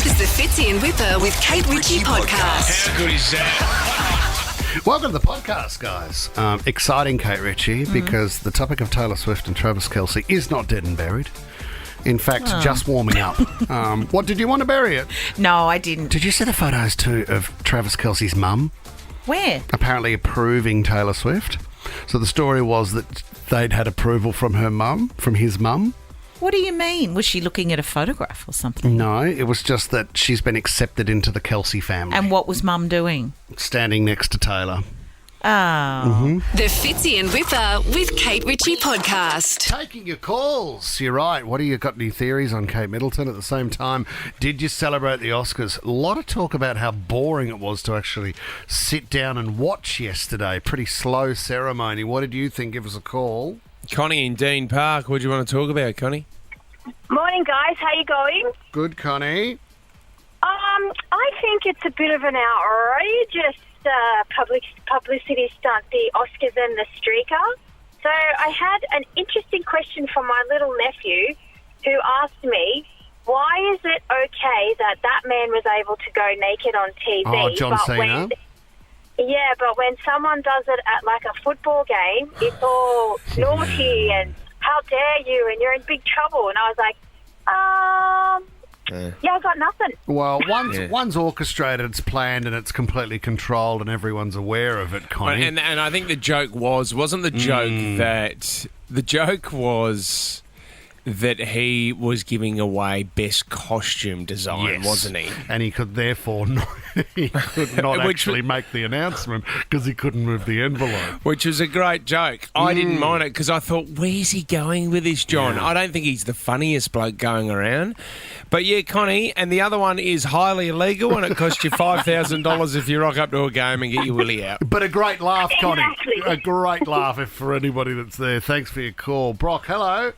is the Fitzy and Whipper with Kate Ritchie podcast. How good is that? Welcome to the podcast, guys. Exciting, Kate Ritchie, because the topic of Taylor Swift and Travis Kelce is not dead and buried. In fact, just warming up. What, did you want to bury it? No, I didn't. Did you see the photos, too, of Travis Kelce's mum? Where? Apparently approving Taylor Swift. So the story was that they'd had approval from her mum, from his mum. What do you mean? Was she looking at a photograph or something? No, it was just that she's been accepted into the Kelce family. And what was Mum doing? Standing next to Taylor. Oh. The Fitzy and Whipper with Kate Ritchie podcast. Taking your calls. You're right. What do you got any theories on Kate Middleton? At the same time, did you celebrate the Oscars? A lot of talk about how boring it was to actually sit down and watch yesterday. Pretty slow ceremony. What did you think? Give us a call. Connie in Dean Park, what do you want to talk about, Connie? Morning, guys. How you going? Good, Connie. I think it's a bit of an outrageous publicity stunt, the Oscars and the streaker. So I had an interesting question from my little nephew who asked me, why is it okay that man was able to go naked on TV? Oh, John Cena. But when someone does it at like a football game, it's all naughty and how dare you and you're in big trouble. And I was like, yeah, I got nothing. Well, one's orchestrated, it's planned, and it's completely controlled, and everyone's aware of it, Connie. And I think the joke wasn't the joke that... The joke was that he was giving away best costume design, wasn't he? And he could therefore not, actually make the announcement because he couldn't move the envelope. Which was a great joke. I didn't mind it because I thought, where's he going with this, John? Yeah. I don't think he's the funniest bloke going around. But yeah, Connie, and the other one is highly illegal and it costs you $5,000 if you rock up to a game and get your willy out. But a great laugh, Connie. Exactly. A great laugh for anybody that's there. Thanks for your call. Brock, hello.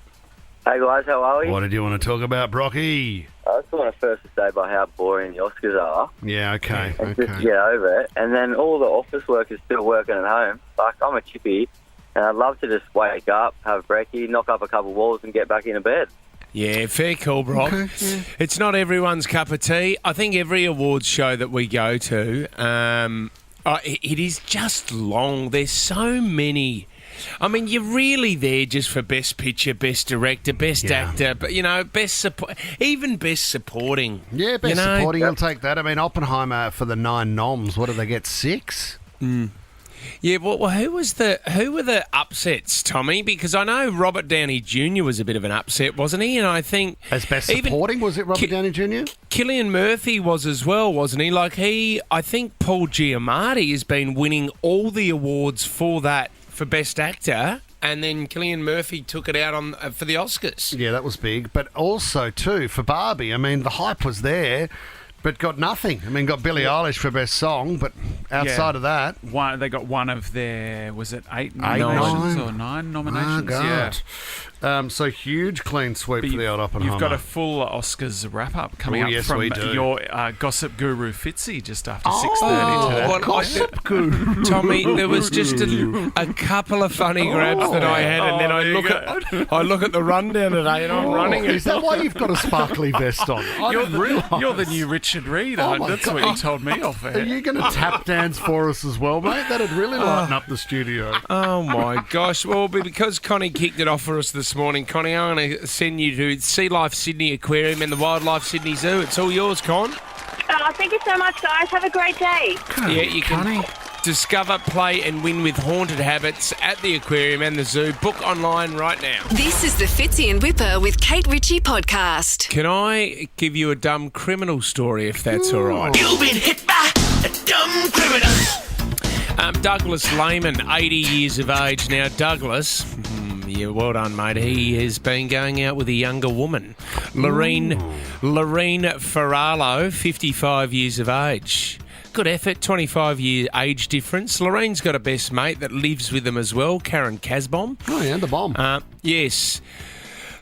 Hey guys, how are we? What did you want to talk about, Brocky? I just want to first say about how boring the Oscars are. Yeah, okay. And just get over it. And then all the office workers still working at home. Like, I'm a chippy, and I'd love to just wake up, have a brekkie, knock up a couple walls and get back into bed. Yeah, fair call, Brock. Okay, yeah. It's not everyone's cup of tea. I think every awards show that we go to, it is just long. There's so many. I mean, you're really there just for best picture, best director, best actor, but best support, even best supporting. Yeah, best supporting. I'll take that. I mean, Oppenheimer for the 9 noms. What did they get? 6? Yeah, well, who were the upsets, Tommy? Because I know Robert Downey Jr. was a bit of an upset, wasn't he? And I think as best supporting, was it Robert Downey Jr.? Cillian Murphy was as well, wasn't he? I think Paul Giamatti has been winning all the awards for that. For Best Actor, and then Cillian Murphy took it out on for the Oscars. Yeah, that was big. But also, too, for Barbie, I mean, the hype was there, but got nothing. I mean, got Billie Eilish for Best Song, but outside of that... They got one of their, was it 8 9? nominations or 9 nominations? Oh, God. So huge clean sweep for the old Oppenheimer. You've got a full Oscars wrap-up coming up from your gossip guru Fitzy just after 6:30 today. Gossip guru. Tommy, there was just a couple of funny grabs that I had, and then I look at the rundown today, and I'm running it. Is that why you've got a sparkly vest on? You're the new Richard Reed. That's what you told me off air. Are you going to tap dance for us as well, mate? That'd really lighten up the studio. Oh, my gosh. Well, because Connie kicked it off for us this morning, Connie, I'm going to send you to Sea Life Sydney Aquarium and the Wildlife Sydney Zoo. It's all yours, Con. Thank you so much, guys. Have a great day. Yeah, you can discover, play and win with haunted habits at the aquarium and the zoo. Book online right now. This is the Fitzy and Whipper with Kate Ritchie podcast. Can I give you a dumb criminal story, if that's all right? You've been hit by a dumb criminal. Douglas Lehman, 80 years of age now. Douglas... Yeah, well done, mate. He has been going out with a younger woman, Lorene Ferraro, 55 years of age. Good effort, 25-year age difference. Lorene's got a best mate that lives with them as well, Karen Casbom. Oh, yeah, the bomb. Yes.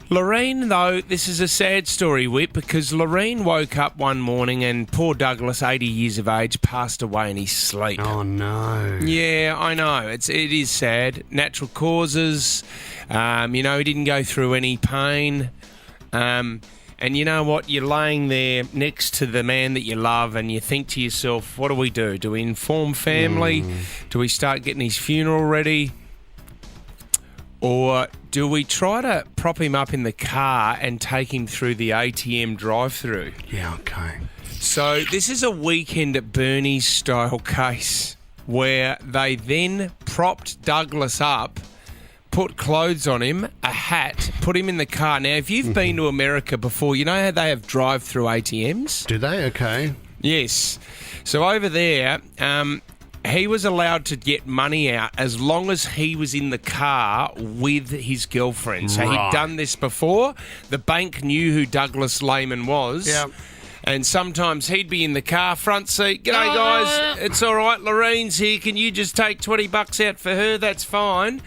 Lorene, though, this is a sad story, Whip, because Lorene woke up one morning and poor Douglas, 80 years of age, passed away in his sleep. Oh, no. Yeah, I know. It is sad. Natural causes. He didn't go through any pain. And you know what? You're laying there next to the man that you love and you think to yourself, what do? Do we inform family? Do we start getting his funeral ready? Or do we try to prop him up in the car and take him through the ATM drive-through? Yeah, okay. So this is a weekend at Bernie's style case where they then propped Douglas up, put clothes on him, a hat, put him in the car. Now, if you've been to America before, you know how they have drive-through ATMs? Do they? Okay. Yes. So over there, he was allowed to get money out as long as he was in the car with his girlfriend. So he'd done this before. The bank knew who Douglas Lehman was. Yeah. And sometimes he'd be in the car, front seat. G'day, guys. It's all right. Lorene's here. Can you just take $20 out for her? That's fine.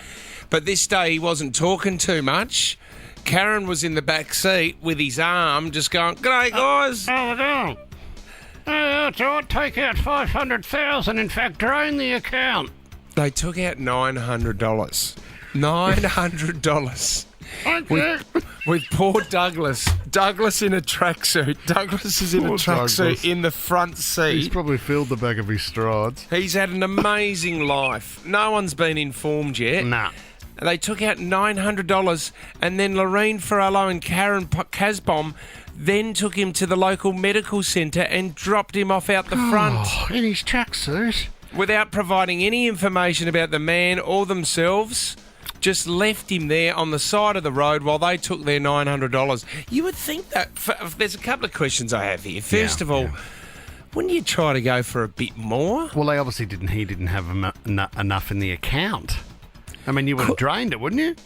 But this day he wasn't talking too much. Karen was in the back seat with his arm just going, g'day, guys. Don't take out $500,000. In fact, drain the account. They took out $900. $900. Okay. With poor Douglas. Douglas in a tracksuit. Douglas is in a tracksuit in the front seat. He's probably filled the back of his strides. He's had an amazing life. No one's been informed yet. Nah. They took out $900, and then Lorene Ferrello and Karen Casbom then took him to the local medical centre and dropped him off out the front. In his tracksuit? Without providing any information about the man or themselves. Just left him there on the side of the road while they took their $900. You would think that... There's a couple of questions I have here. First of all, wouldn't you try to go for a bit more? Well, they obviously didn't. He didn't have enough in the account. I mean, you would have drained it, wouldn't you?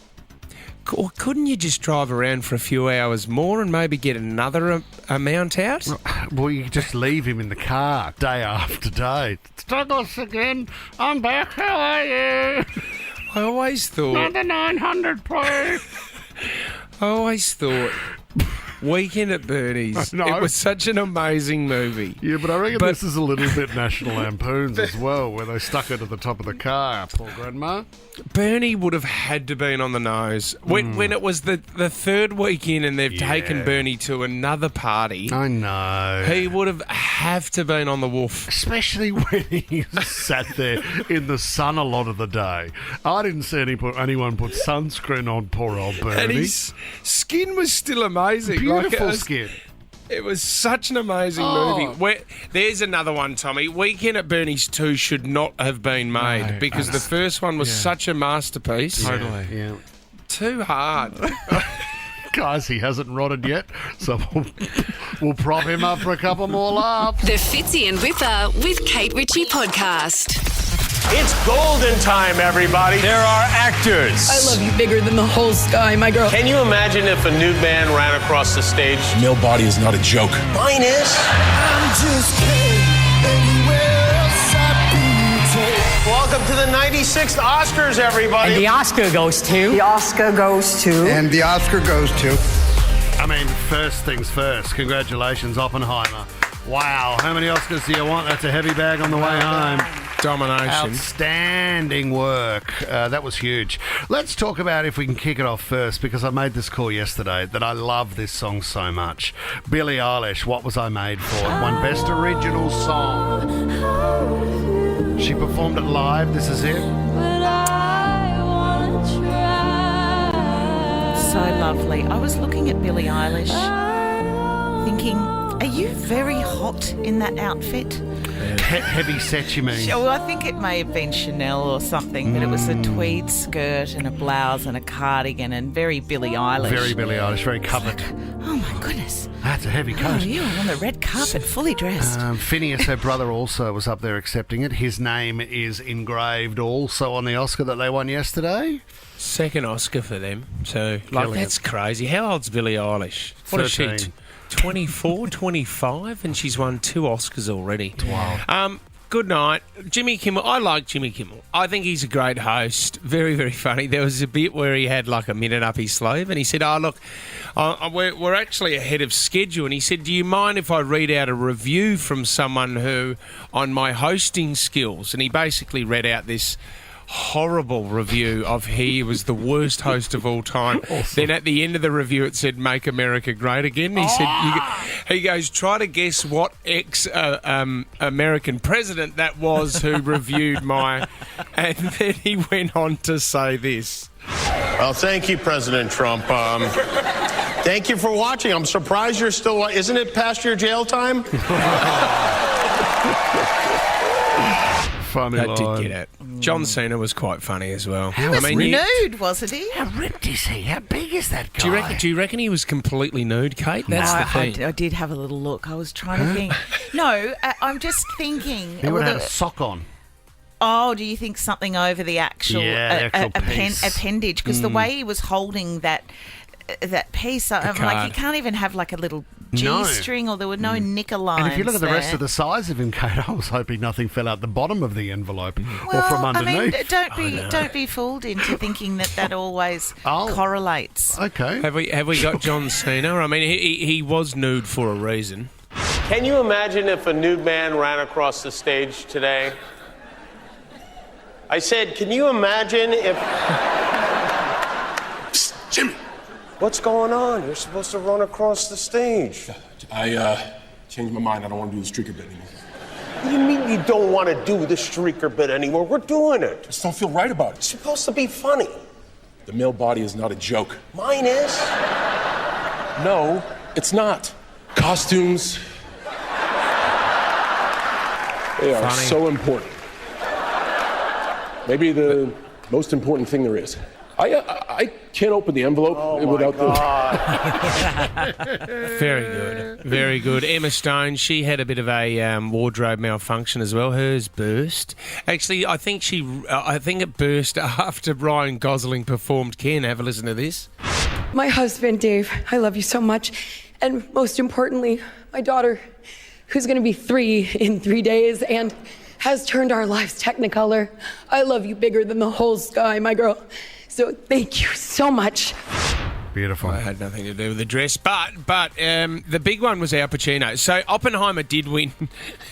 Or couldn't you just drive around for a few hours more and maybe get another amount out? Well, you could just leave him in the car day after day. It's Douglas again. I'm back. How are you? I always thought... Another 900, please. I always thought Weekend at Bernie's. No. It was such an amazing movie. Yeah, but I reckon this is a little bit National Lampoons as well, where they stuck her to the top of the car, poor grandma. Bernie would have had to been on the nose. When it was the third weekend and they've taken Bernie to another party. I know. He would have to been on the woof. Especially when he sat there in the sun a lot of the day. I didn't see anyone put sunscreen on poor old Bernie. And his skin was still amazing. Beautiful skin. It was such an amazing movie. There's another one, Tommy. Weekend at Bernie's 2 should not have been made because the first one was such a masterpiece. Totally. Yeah. Too hard. Guys, he hasn't rotted yet, so we'll prop him up for a couple more laughs. The Fitzy and Whipper with Kate Ritchie podcast. It's golden time, everybody. There are actors. I love you bigger than the whole sky, my girl. Can you imagine if a nude man ran across the stage? Male body is not a joke. Mine is. I'm just anywhere else I'd be. Welcome to the 96th Oscars, everybody. And the Oscar goes to... The Oscar goes to... And the Oscar goes to... I mean, first things first. Congratulations, Oppenheimer. Wow, how many Oscars do you want? That's a heavy bag on the way home. Domination. Outstanding work. That was huge. Let's talk about, if we can kick it off first, because I made this call yesterday that I love this song so much. Billie Eilish, What Was I Made For? Won Best Original Song. She performed it live. This is it. So lovely. I was looking at Billie Eilish thinking, are you very hot in that outfit? Heavy set, you mean? Well, I think it may have been Chanel or something, but it was a tweed skirt and a blouse and a cardigan and very Billie Eilish. Very Billie Eilish, very covered. Oh, my goodness. That's a heavy coat. Oh, you were on the red carpet, fully dressed. Phineas, her brother, also was up there accepting it. His name is engraved also on the Oscar that they won yesterday. Second Oscar for them. So, that's crazy. How old's Billie Eilish? What 13. is she? 24, 25, and she's won 2 Oscars already. Wow. Good night. Jimmy Kimmel. I like Jimmy Kimmel. I think he's a great host. Very, very funny. There was a bit where he had like a minute up his sleeve and he said, look, we're actually ahead of schedule. And he said, do you mind if I read out a review from someone who, on my hosting skills? And he basically read out this horrible review of he was the worst host of all time. Then at the end of the review, it said, "Make America Great Again." He said, he goes, "Try to guess what American president that was who reviewed my..." And then he went on to say this. Well, thank you, President Trump. Thank you for watching. I'm surprised you're still... Isn't it past your jail time? Funny That line. did get it. John Cena was quite funny as well. He was nude, wasn't he? How ripped is he? How big is that guy? Do you reckon he was completely nude, Kate? That's the thing. I did have a little look. I was trying to think. No, I'm just thinking. He would have had a sock on. Oh, do you think something over the actual, piece. appendage? Because the way he was holding that piece, I'm like, you can't even have like a little G-string, or there were no knicker lines. And if you look at the there. rest of the size of him, Kate, I was hoping nothing fell out the bottom of the envelope or from underneath. I mean, don't be fooled into thinking that always correlates. Okay. Have we got John Cena? I mean, he was nude for a reason. Can you imagine if a nude man ran across the stage today? I said, can you imagine if... Psst, Jimmy. What's going on? You're supposed to run across the stage. I changed my mind. I don't want to do the streaker bit anymore. What do you mean you don't want to do the streaker bit anymore? We're doing it. I just don't feel right about it. It's supposed to be funny. The male body is not a joke. Mine is. No, it's not. Costumes. They are so important. Maybe the most important thing there is. I can't open the envelope without Very good. Very good. Emma Stone, she had a bit of a wardrobe malfunction as well. Hers burst. Actually, I think it burst after Ryan Gosling performed. Ken, have a listen to this. My husband, Dave, I love you so much. And most importantly, my daughter, who's going to be 3 in 3 days and has turned our lives technicolor. I love you bigger than the whole sky, my girl. So thank you so much. Beautiful. It had nothing to do with the dress, but the big one was Al Pacino. So Oppenheimer did win.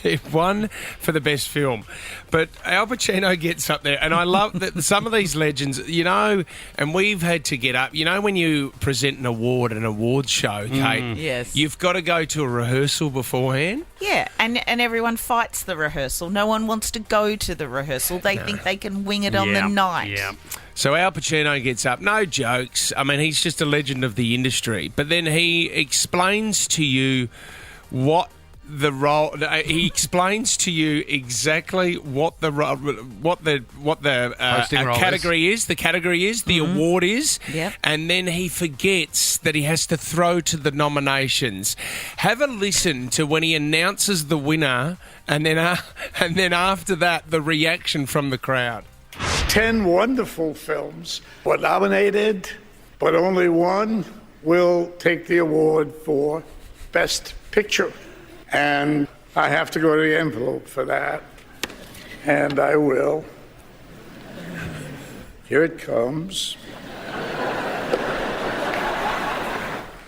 It won for the best film. But Al Pacino gets up there, and I love that some of these legends, and we've had to get up. When you present an award at an awards show, Kate, yes, you've got to go to a rehearsal beforehand. Yeah, and everyone fights the rehearsal. No one wants to go to the rehearsal. They think they can wing it on the night. Yeah. So Al Pacino gets up, no jokes. I mean, he's just a legend of the industry. But then he explains to you what the role. He explains to you exactly what the category is. The category is the award is. Yep. And then he forgets that he has to throw to the nominations. Have a listen to when he announces the winner, and then after that, the reaction from the crowd. 10 wonderful films were nominated, but only one will take the award for Best Picture. And I have to go to the envelope for that. And I will. Here it comes.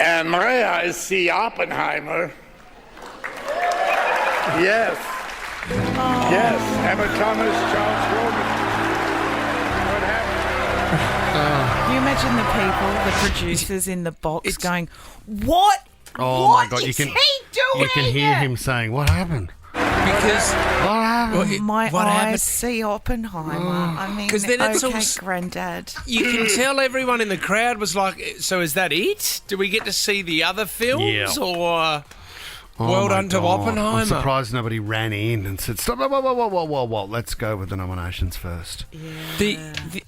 And my eyes see Oppenheimer. Yes. Yes. Emma Thomas, Charles Roman. Can you imagine the people, the producers in the box going, "What? Oh what my God! is he doing?" You can hear him saying, "What happened?" Because what happened? My what eyes happened? see Oppenheimer. I mean, 'Cause then it's okay, all Granddad. You can tell everyone in the crowd was like, "So is that it? Do we get to see the other films or?" Well done to Oppenheimer. I'm surprised nobody ran in and said, "Stop! Whoa! Let's go with the nominations first." Yeah.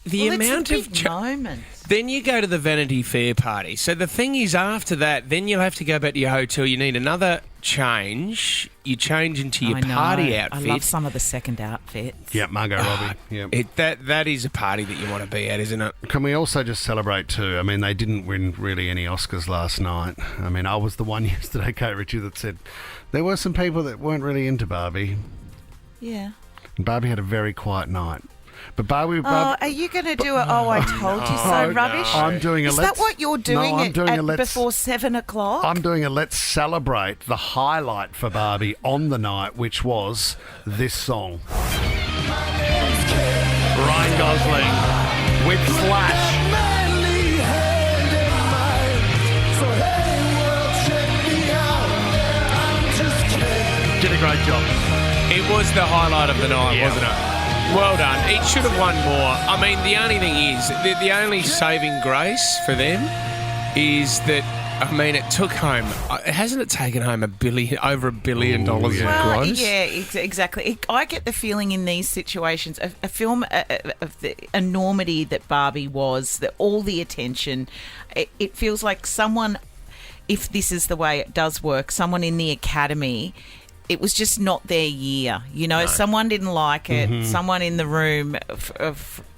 The amount it's a of big moment. Then you go to the Vanity Fair party. So the thing is, after that, then you'll have to go back to your hotel. You need another change. You change into your party outfit. I love some of the second outfits. Yeah, Margot Robbie. Yeah, that is a party that you want to be at, isn't it? Can we also just celebrate too? I mean, they didn't win really any Oscars last night. I mean, I was the one yesterday, Kate Ritchie, that said there were some people that weren't really into Barbie. Yeah. And Barbie had a very quiet night. But Barbie... are you going to do it? Oh, I told you so rubbish? I'm doing a Is that what you're doing before 7 o'clock? I'm doing a let's celebrate the highlight for Barbie on the night, which was this song. Ryan Gosling with Slash. Did a great job. It was the highlight of the night, wasn't it? Well done. It should have won more. I mean, the only thing is, the only saving grace for them is that, I mean, it took home, hasn't it taken home over $1 billion of gross? Yeah, exactly. I get the feeling in these situations, a film of the enormity that Barbie was, all the attention, it feels like someone, if this is the way it does work, someone in the Academy, it was just not their year. You know, someone didn't like it. Mm-hmm. Someone in the room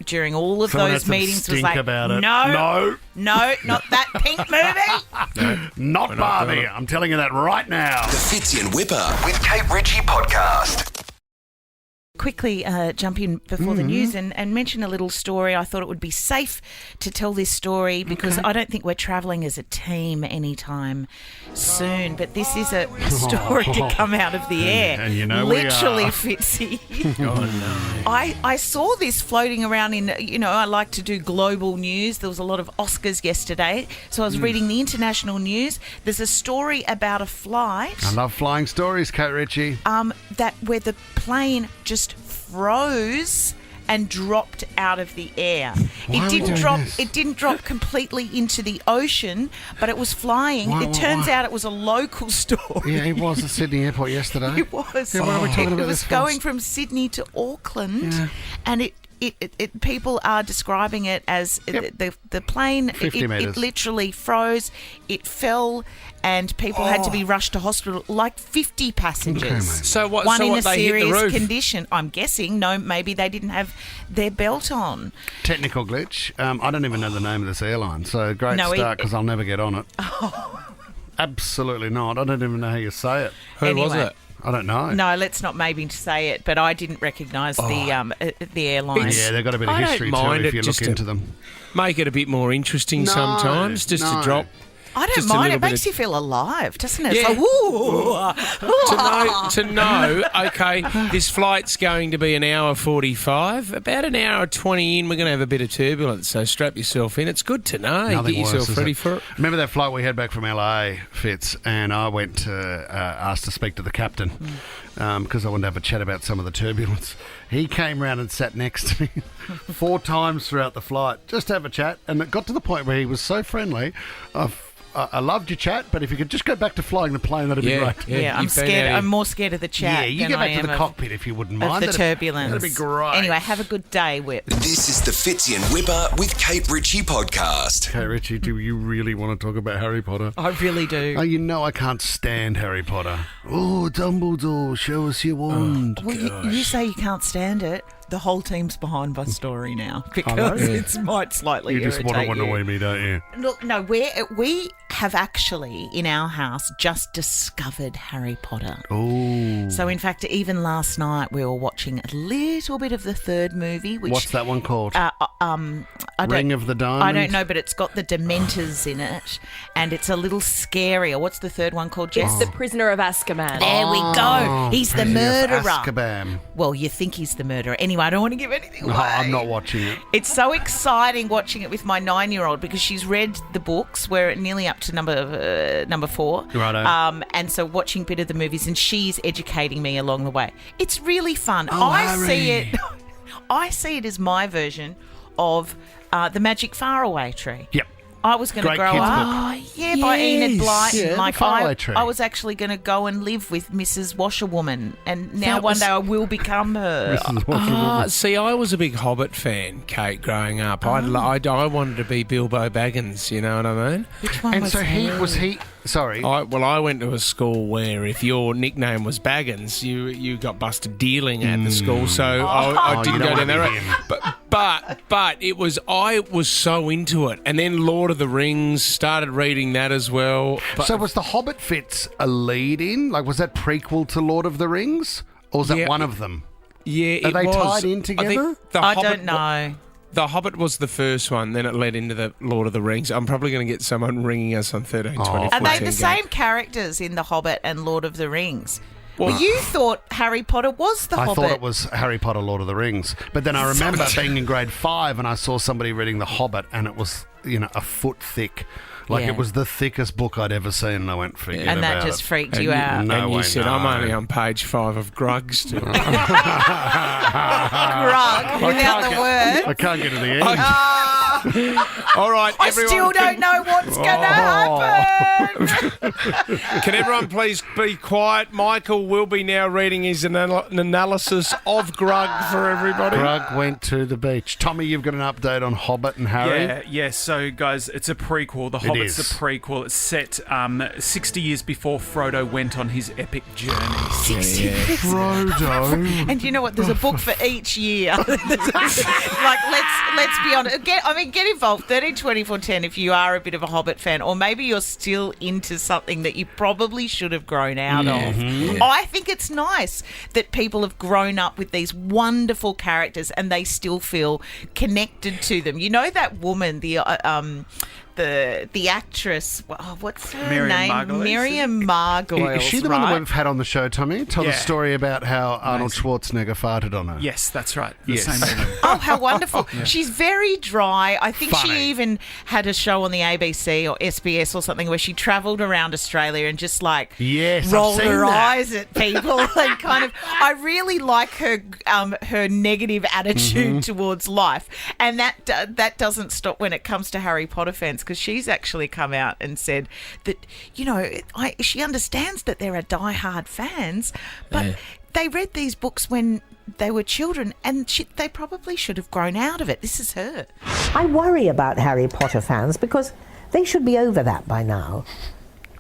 during all of those meetings was like, about it. No, not that pink movie. Not Barbie. I'm telling you that right now. The Fitzy and Whipper with Kate Ritchie podcast. Quickly jump in before the news and mention a little story. I thought it would be safe to tell this story because I don't think we're travelling as a team anytime soon. But this is a story to come out of the air. And you know literally, we are. Fitzy. Oh, no. I saw this floating around in, I like to do global news. There was a lot of Oscars yesterday. So I was reading the international news. There's a story about a flight. I love flying stories, Kate Ritchie. Where the plane just froze and dropped out of the air. It didn't drop completely into the ocean, but it was flying. It turns out it was a local story. Yeah, it was at Sydney Airport yesterday. It was. Yeah, what are we talking about? It was going from Sydney to Auckland, and it people are describing it as the plane. 50 metres. It literally froze. It fell, and people had to be rushed to hospital. Like 50 passengers. So what? One so in what, a they hit the serious roof? condition. I'm guessing. No, maybe they didn't have their belt on. Technical glitch. I don't even know the name of this airline. So great start because I'll never get on it. Absolutely not. I don't even know how you say it. Who was it? I don't know. No, let's not maybe say it, but I didn't recognise the airline. Yeah, they've got a bit of history too if you look into them. Make it a bit more interesting sometimes, just to drop. I don't mind. It makes you feel alive, doesn't it? Yeah. It's like, to know, okay, this flight's going to be an hour 45. About an hour 20 in, we're going to have a bit of turbulence, so strap yourself in. It's good to know. Nothing Get yourself ready for it. Remember that flight we had back from LA, Fitz, and I went to ask to speak to the captain because I wanted to have a chat about some of the turbulence. He came round and sat next to me 4 times throughout the flight, just to have a chat, and it got to the point where he was so friendly. I loved your chat, but if you could just go back to flying the plane, that'd be great. Yeah, I'm scared. I'm more scared of the chat. Yeah, you than get back I to the am cockpit if you wouldn't mind. Of the turbulence. That'd be great. Anyway, have a good day, Whip. This is the Fitzy and Whipper with Kate Ritchie podcast. Kate Ritchie, do you really want to talk about Harry Potter? I really do. Oh, you know I can't stand Harry Potter. Oh, Dumbledore, show us your wand. Well, you say you can't stand it. The whole team's behind my story now because it might slightly You just irritate want to annoy me, don't you? Look, no, we have actually, in our house, just discovered Harry Potter. Oh. So, in fact, even last night we were watching a little bit of the third movie. Which, what's that one called? Ring of the Diamond? I don't know, but it's got the Dementors in it, and it's a little scarier. What's the third one called, Jess? It's The Prisoner of Azkaban. There we go. He's the murderer. Azkaban. Well, you think he's the murderer. Anyway, I don't want to give anything away. No, I'm not watching it. It's so exciting watching it with my 9-year-old because she's read the books. We're nearly up to number 4. Righto. And so watching a bit of the movies, and she's educating me along the way. It's really fun. Oh, I Harry. see it as my version of the Magic Faraway Tree. Yep. I was going to grow kids up. book. By Enid Blyton. Yeah, like Faraway Tree. I was actually going to go and live with Mrs. Washerwoman, and now one day I will become her. Mrs. Washerwoman. See, I was a big Hobbit fan, Kate, growing up. I wanted to be Bilbo Baggins, you know what I mean? Which one And was so he? he sorry. I went to a school where if your nickname was Baggins, you got busted dealing at the school. So I didn't go down that road. But it was, I was so into it. And then Lord of the Rings, started reading that as well. So was The Hobbit Fitz a lead-in? Like, was that prequel to Lord of the Rings? Or was that one of them? Yeah, Are it they was. tied in together? I don't know. The Hobbit was the first one, then it led into the Lord of the Rings. I'm probably going to get someone ringing us on 13 20 Are they the same characters in The Hobbit and Lord of the Rings? Well, you thought Harry Potter was The Hobbit. I thought it was Harry Potter, Lord of the Rings. But then I remember being in grade 5 and I saw somebody reading The Hobbit and it was, a foot thick. Like it was the thickest book I'd ever seen, and I went, forget about it. And that just freaked you out. And you said, I'm only on page 5 of Grug still. Grug, without the word. I can't get to the end. All right, I still don't know what's going to happen. Can everyone please be quiet? Michael will be now reading his analysis of Grug for everybody. Grug went to the beach. Tommy, you've got an update on Hobbit and Harry? Yeah. So, guys, it's a prequel. The Hobbit's a prequel. It's set 60 years before Frodo went on his epic journey. 60 years. Frodo. And you know what? There's a book for each year. Like, let's be honest. Get involved. 13, 24, 10 if you are a bit of a Hobbit fan, or maybe you're still into something that you probably should have grown out of. Yeah. I think it's nice that people have grown up with these wonderful characters and they still feel connected to them. You know that woman, the actress, what's her name? Miriam Margolyes. Is she the one that we've had on the show, Tommy? Tell the story about how Arnold Schwarzenegger farted on her. Yes, that's right. Yes. Oh, how wonderful. She's very dry. I think she even had a show on the ABC or SBS or something where she travelled around Australia and just rolled her eyes at people and kind of, I really like her negative attitude towards life. And that doesn't stop when it comes to Harry Potter fans, because she's actually come out and said that, she understands that there are diehard fans, but they read these books when they were children and they probably should have grown out of it. This is her. I worry about Harry Potter fans because they should be over that by now.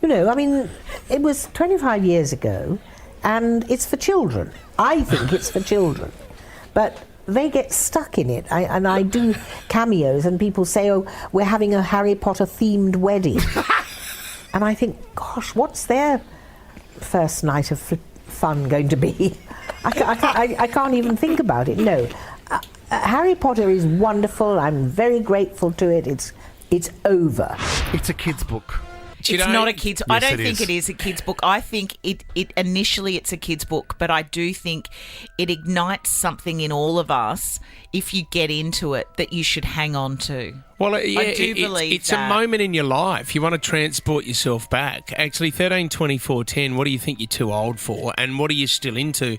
It was 25 years ago and it's for children. I think it's for children. But they get stuck in it. I do cameos and people say, oh, we're having a Harry Potter themed wedding. And I think, gosh, what's their first night of fun going to be? I can't even think about it. No. Harry Potter is wonderful. I'm very grateful to it. It's over. It's a kid's book. It's not a kid's. I don't think it is a kid's book. I think it initially it's a kid's book, but I do think it ignites something in all of us if you get into it that you should hang on to. Well, I do believe it's a moment in your life. You want to transport yourself back. Actually, 13, 24, 10, what do you think you're too old for? And what are you still into?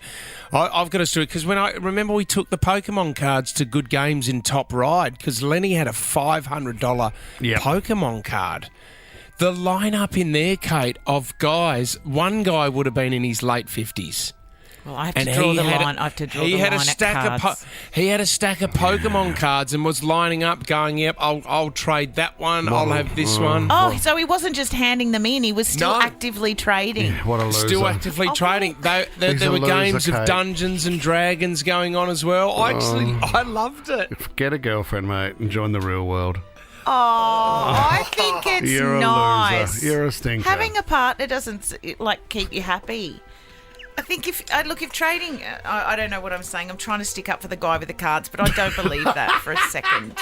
I've got a story, because when I remember we took the Pokemon cards to Good Games in Top Ride, because Lenny had a $500 Pokemon card. The lineup in there, Kate, of guys, one guy would have been in his late 50s. Well, I have to draw the line. I have to draw the line at cards. He had a stack of Pokemon cards and was lining up, going, "Yep, I'll trade that one. I'll have this one." Oh, so he wasn't just handing them in; he was still actively trading. Yeah, what a loser! Still actively trading. There were games of Dungeons and Dragons going on as well. I loved it. Get a girlfriend, mate, and join the real world. Oh, I think it's You're nice. A loser. You're a stinker. Having a partner doesn't keep you happy. I think if trading, I don't know what I'm saying. I'm trying to stick up for the guy with the cards, but I don't believe that for a second.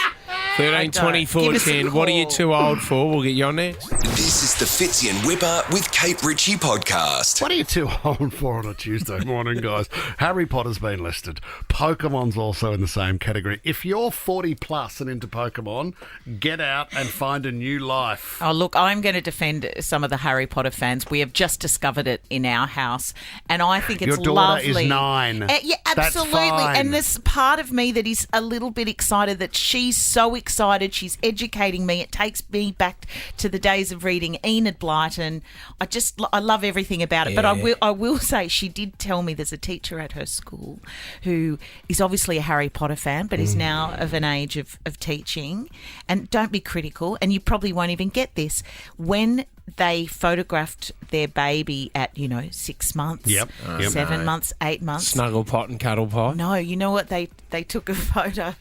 13, 24, 10. What are you too old for? We'll get you on next. This is the Fitzy and Whipper with Kate Ritchie podcast. What are you too old for on a Tuesday morning, guys? Harry Potter's been listed. Pokemon's also in the same category. If you're 40 plus and into Pokemon, get out and find a new life. Oh, look, I'm going to defend some of the Harry Potter fans. We have just discovered it in our house, and I think it's lovely. Your daughter is 9. Yeah, absolutely. That's fine. And there's part of me that is a little bit excited that she's so excited. She's educating me. It takes me back to the days of reading Enid Blyton. I love everything about it. Yeah. But I will say she did tell me there's a teacher at her school who is obviously a Harry Potter fan, but is now of an age of teaching. And don't be critical, and you probably won't even get this. When they photographed their baby at, 6 months, 7 months, 8 months. Snuggle pot and cuddle pot. No, you know what? They took a photo.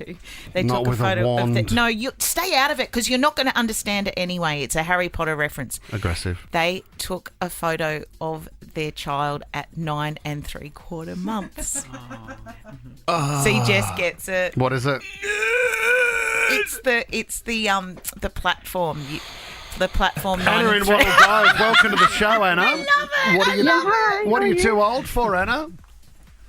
They Not took with a photo a wand. of no, you stay out of it because you're not going to understand it anyway. It's a Harry Potter reference. Aggressive. They took a photo of their child at 9 3/4 months. See, Jess gets it. What is it? It's the platform. the platform 9 Anna and in 3. Wattle Grove. Welcome to the show, Anna. I love it. What are you, Hi, what how are you are too you? old for, Anna?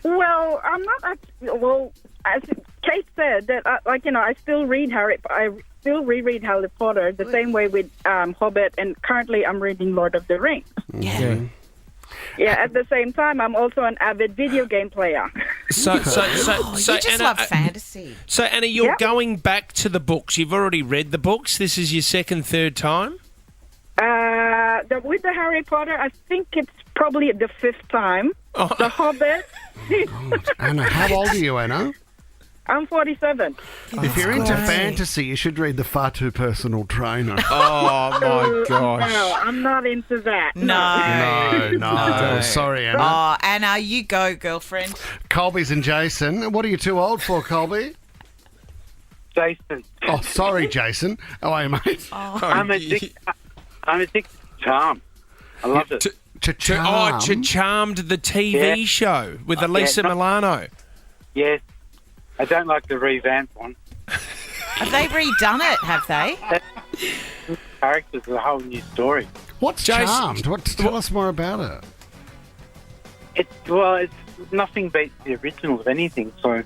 Well, I'm not. Well, as Kate said, that I still read I still reread Harry Potter the same way with Hobbit, and currently I'm reading Lord of the Rings. Yeah. Yeah. At the same time, I'm also an avid video game player. So You just Anna, love fantasy. So Anna, you're Yep. going back to the books. You've already read the books. This is your second, third time. With the Harry Potter, I think it's probably the 5th time. Oh. The Hobbit. Anna, how old are you, Anna? I'm 47. If you're into fantasy, you should read The Far Too Personal Trainer. Oh, my gosh. No, I'm not into that. No. Sorry, Anna. Oh, Anna, you go, girlfriend. Colby's and Jason. What are you too old for, Colby? Jason. Oh, sorry, Jason. How are you, mate? I'm addicted to Charm. I love it. Charmed, the TV show with Elisa Milano. Yes. I don't like the revamped one. Have they redone it, have they? Characters is a whole new story. What's Charmed? Tell us more about it. It's nothing beats the original of anything, so...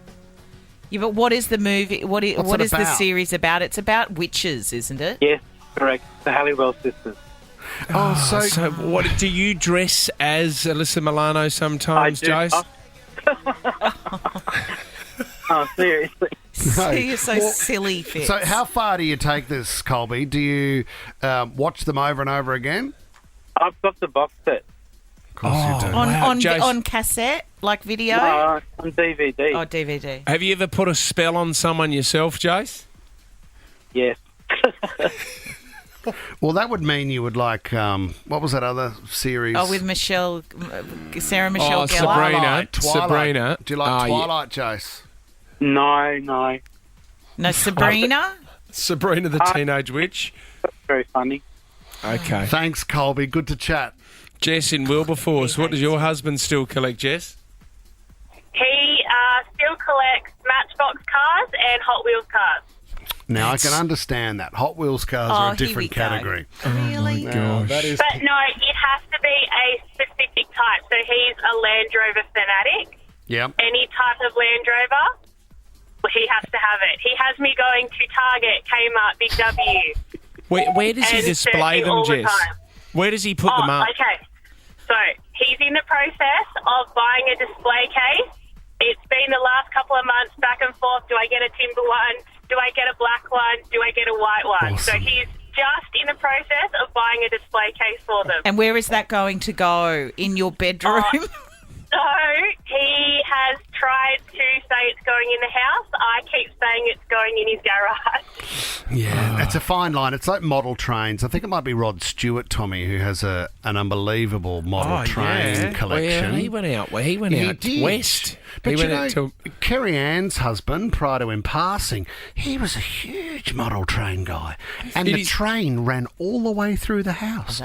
Yeah, but what is the movie? What is the about? series about? It's about witches, isn't it? Yes, correct. The Halliwell sisters. So what do you dress as Alyssa Milano sometimes, Jace? Oh, seriously. You're so silly, Fitz. So how far do you take this, Colby? Do you watch them over and over again? I've got the box set. Of course you do. On cassette, like video? No, on DVD. Oh, DVD. Have you ever put a spell on someone yourself, Jace? Yes. Well, that would mean you would like, what was that other series? Oh, with Sarah Michelle Gellar. Twilight. Sabrina. Do you like Twilight, Jace? No. No, Sabrina? Sabrina the Teenage Witch. That's very funny. Okay. Thanks, Colby. Good to chat. Jess in Wilberforce. What does your husband still collect, Jess? He still collects Matchbox cars and Hot Wheels cars. Now, I can understand that. Hot Wheels cars are a different category. Really? Oh, that is... But no, it has to be a specific type. So he's a Land Rover fanatic. Yep. Any type of Land Rover, well, he has to have it. He has me going to Target, Kmart, Big W. Where does he and display searching them, all the Jess? time. Where does he put them up? Okay. So he's in the process of buying a display case. It's been the last couple of months back and forth. Do I get a timber one? Do I get a black one? Do I get a white one? So he's just in the process of buying a display case for them. And where is that going to go? In your bedroom? So he has tried to say it's going in the house. I keep saying it's going in his garage. Yeah, that's a fine line. It's like model trains. I think it might be Rod Stewart, Tommy, who has an unbelievable model train collection. Well, he went out west. But he you went know, out to... Kerry Ann's husband, prior to him passing, he was a huge model train guy. And the train ran all the way through the house.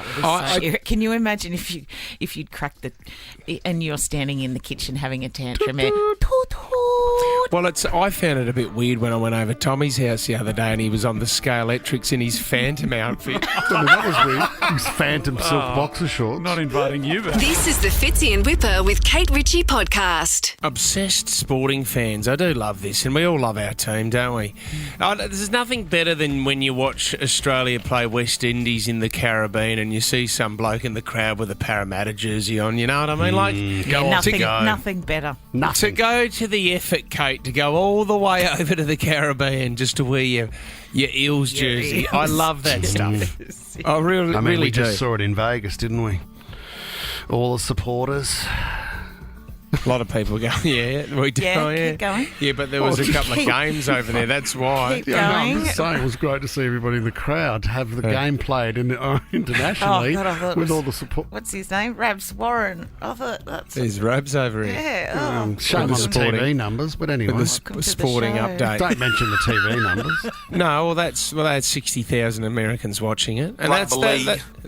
Can you imagine if you'd cracked and you're standing in the kitchen having a tantrum? Well, I found it a bit weird when I went over Tommy's house the other day and he was on the Scalextrics in his Phantom outfit. That was weird. His Phantom silk boxer shorts. Not inviting you back. This is the Fitzy and Whipper with Kate Ritchie podcast. Obsessed sporting fans. I do love this, and we all love our team, don't we? There's nothing better than when you watch Australia play West Indies in the Caribbean and you see some bloke in the crowd with a Parramatta jersey on, you know what I mean? Nothing better. To go to the effort, Kate, to go all the way over to the Caribbean just to wear your Eels jersey. I love that stuff. I really we do. just saw it in Vegas, didn't we? All the supporters. A lot of people going, we do. Keep going. Yeah, but there was a couple of games over there, that's why. I'm just saying it was great to see everybody in the crowd to have the game played internationally with all the support. What's his name? Rabs Warren. I thought that's... There's Rabs over here. Yeah. Shame on the TV numbers, but anyway. With the sporting update. Don't mention the TV numbers. No, they had 60,000 Americans watching it. And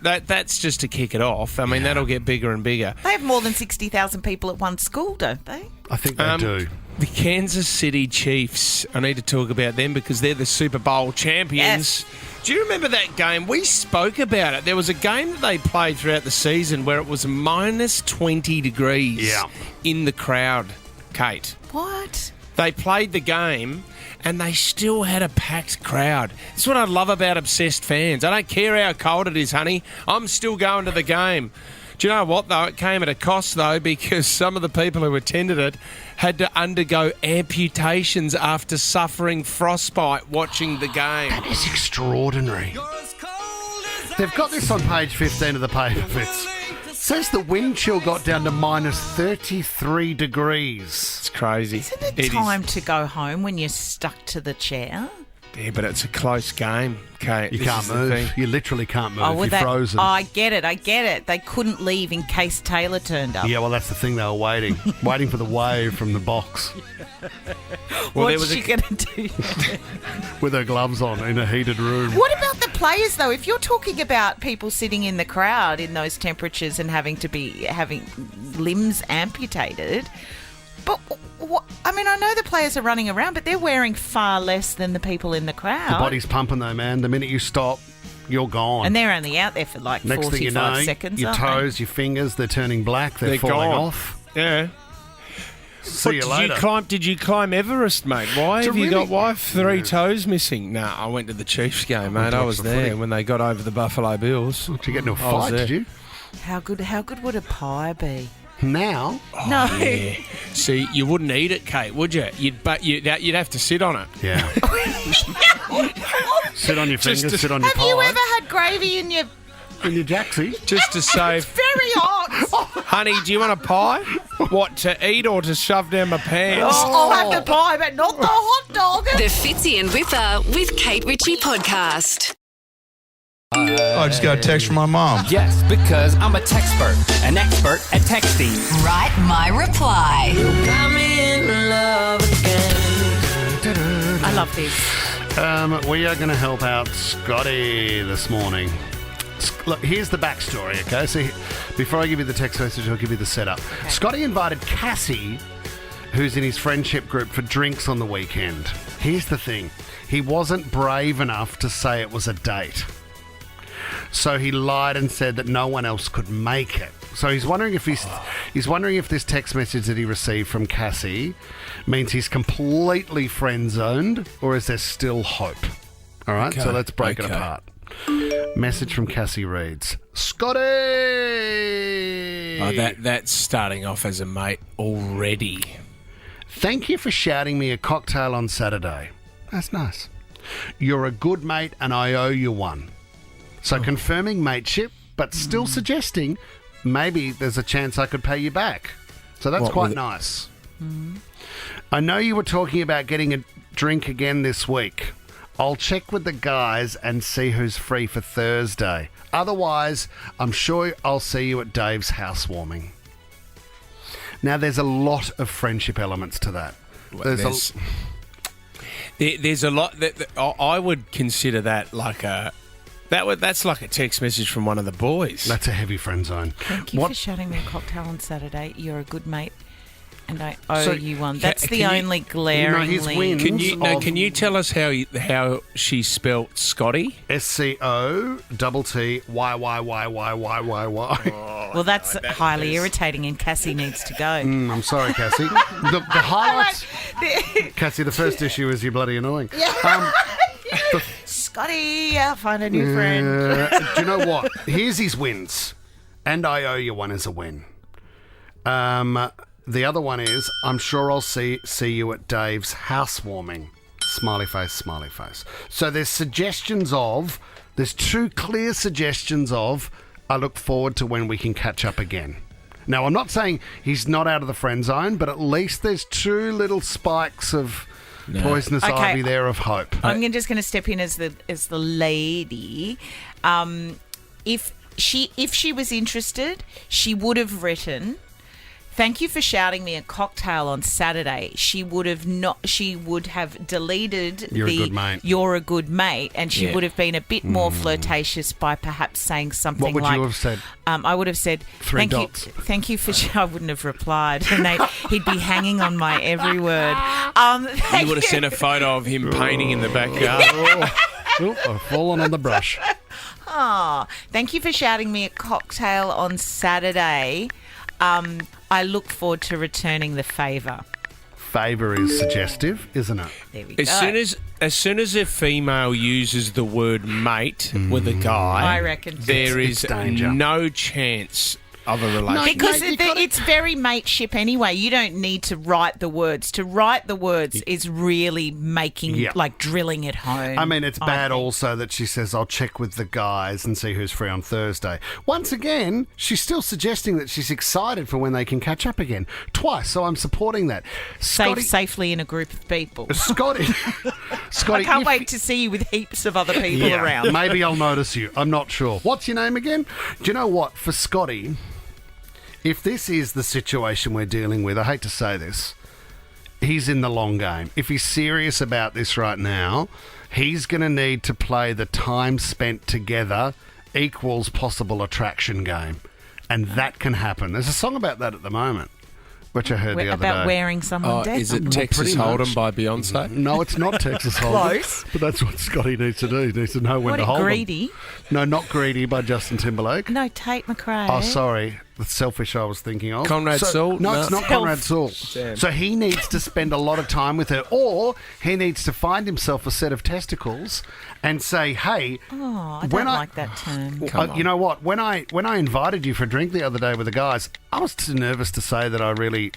that's just to kick it off. I mean, that'll get bigger and bigger. They have more than 60,000 people at one school, don't they? I think they do. The Kansas City Chiefs, I need to talk about them because they're the Super Bowl champions. Yes. Do you remember that game? We spoke about it. There was a game that they played throughout the season where it was minus 20 degrees in the crowd, Kate. What? They played the game and they still had a packed crowd. That's what I love about obsessed fans. I don't care how cold it is, honey. I'm still going to the game. Do you know what, though? It came at a cost, though, because some of the people who attended it had to undergo amputations after suffering frostbite watching the game. That is extraordinary. They've got this on page 15 of the paper, Fitz. It says the wind chill got down to minus 33 degrees. It's crazy. Isn't it time to go home when you're stuck to the chair? Yeah, but it's a close game, Kate. You can't move. You literally can't move. Well, You're frozen. I get it. They couldn't leave in case Taylor turned up. Yeah, well, that's the thing. They were waiting for the wave from the box. What's she going to do? With her gloves on in a heated room. What about the players, though? If you're talking about people sitting in the crowd in those temperatures and having limbs amputated, but I mean, I know the players are running around, but they're wearing far less than the people in the crowd. The body's pumping, though, man. The minute you stop, you're gone. And they're only out there for like Next 45 thing you know, seconds. your toes, your fingers, they're turning black. They're falling off. Yeah. See you later. Did you climb Everest, mate? Why have you got 3 toes missing? No, I went to the Chiefs game, mate. I was there when they got over the Buffalo Bills. Did you get into a fight, did you? How good would a pie be? Now? No. Yeah. See, you wouldn't eat it, Kate, would you? You'd have to sit on it. Yeah. Sit on your fingers, sit on your pie. Have you ever had gravy in your jacksie? Just to save... It's very hot. Honey, do you want a pie? What, to eat or to shove down my pants? I'll have the pie, but not the hot dog. The Fitzy and Whipper with Kate Ritchie podcast. I just got a text from my mom. Yes, because I'm a textpert, an expert at texting. Write my reply. Got me in love again. I love this. We are going to help out Scotty this morning. Look, here's the backstory, okay? So before I give you the text message, I'll give you the setup. Okay. Scotty invited Cassie, who's in his friendship group, for drinks on the weekend. Here's the thing. He wasn't brave enough to say it was a date. So he lied and said that no one else could make it. So he's wondering if this text message that he received from Cassie means he's completely friend-zoned, or is there still hope? All right, so let's break it apart. Message from Cassie reads, Scotty! Oh, that's starting off as a mate already. Thank you for shouting me a cocktail on Saturday. That's nice. You're a good mate and I owe you one. So confirming mateship, but still suggesting maybe there's a chance I could pay you back. So that's quite nice. I know you were talking about getting a drink again this week. I'll check with the guys and see who's free for Thursday. Otherwise, I'm sure I'll see you at Dave's housewarming. Now, there's a lot of friendship elements to that. There's a lot that I would consider that like a... That's like a text message from one of the boys. That's a heavy friend zone. Thank you for shouting me a cocktail on Saturday. You're a good mate, and I owe you one. That's the only glaringly... Can you tell us how she spelt Scotty? SCOTTYYYYYYY. Well, that's highly irritating, and Cassie needs to go. I'm sorry, Cassie. The highlights... Cassie, the first issue is you're bloody annoying. Yeah. Scotty, I'll find a new friend. Do you know what? Here's his wins. And I owe you one as a win. The other one is, I'm sure I'll see you at Dave's housewarming. Smiley face, smiley face. So there's two clear suggestions of, I look forward to when we can catch up again. Now, I'm not saying he's not out of the friend zone, but at least there's two little spikes of... poisonous ivy there of hope. I'm just going to step in as the lady. If she was interested, she would have written, "Thank you for shouting me a cocktail on Saturday." She would have deleted "You're a good mate." "You're a good mate," and she would have been a bit more flirtatious by perhaps saying something like... What would you have said? I would have said, Thank you. I wouldn't have replied. And he'd be hanging on my every word. You would have sent a photo of him painting in the backyard. I've fallen on the brush. Thank you for shouting me a cocktail on Saturday. I look forward to returning the favour. Favour is suggestive, isn't it? There we go. As soon as a female uses the word mate with a guy, I reckon there is danger. no chance of a relationship. Because it's very mateship anyway. You don't need to write the words. To write the words is really making, drilling it home. I mean, it's bad also that she says, I'll check with the guys and see who's free on Thursday. Once again, she's still suggesting that she's excited for when they can catch up again. Twice, so I'm supporting that. Safely in a group of people. Scotty, I can't wait to see you with heaps of other people around. Maybe I'll notice you. I'm not sure. What's your name again? Do you know what? For Scotty, if this is the situation we're dealing with, I hate to say this, he's in the long game. If he's serious about this right now, he's going to need to play the time spent together equals possible attraction game. And that can happen. There's a song about that at the moment, which I heard the other day. About wearing someone down. Is it Texas Hold'em by Beyonce? No, it's not Texas Hold'em. Close. But that's what Scotty needs to do. He needs to know when to hold Greedy? them. No, not Greedy by Justin Timberlake. No, Tate McRae. Oh, sorry. The Selfish I was thinking of. Conrad Sewell? No, it's not Conrad Sewell. Damn. So he needs to spend a lot of time with her, or he needs to find himself a set of testicles and say, hey... Oh, I don't like that term. You know what? When I invited you for a drink the other day with the guys, I was too nervous to say that I really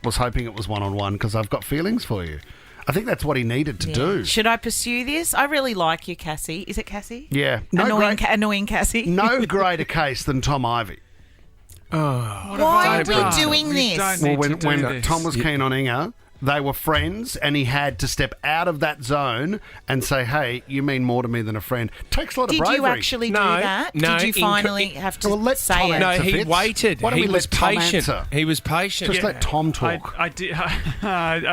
was hoping it was one-on-one because I've got feelings for you. I think that's what he needed to do. Should I pursue this? I really like you, Cassie. Is it Cassie? Yeah. Annoying Cassie. No greater case than Tom Ivy. Why are we doing this? Well, when Tom was keen on Inga, they were friends, and he had to step out of that zone and say, hey, you mean more to me than a friend. Takes a lot of bravery. Did you actually do that? No, Did you finally have to say Tom it? No, answer, he Fitz. waited. Why don't He we was let Tom patient. answer? He was patient. Just let Tom talk. I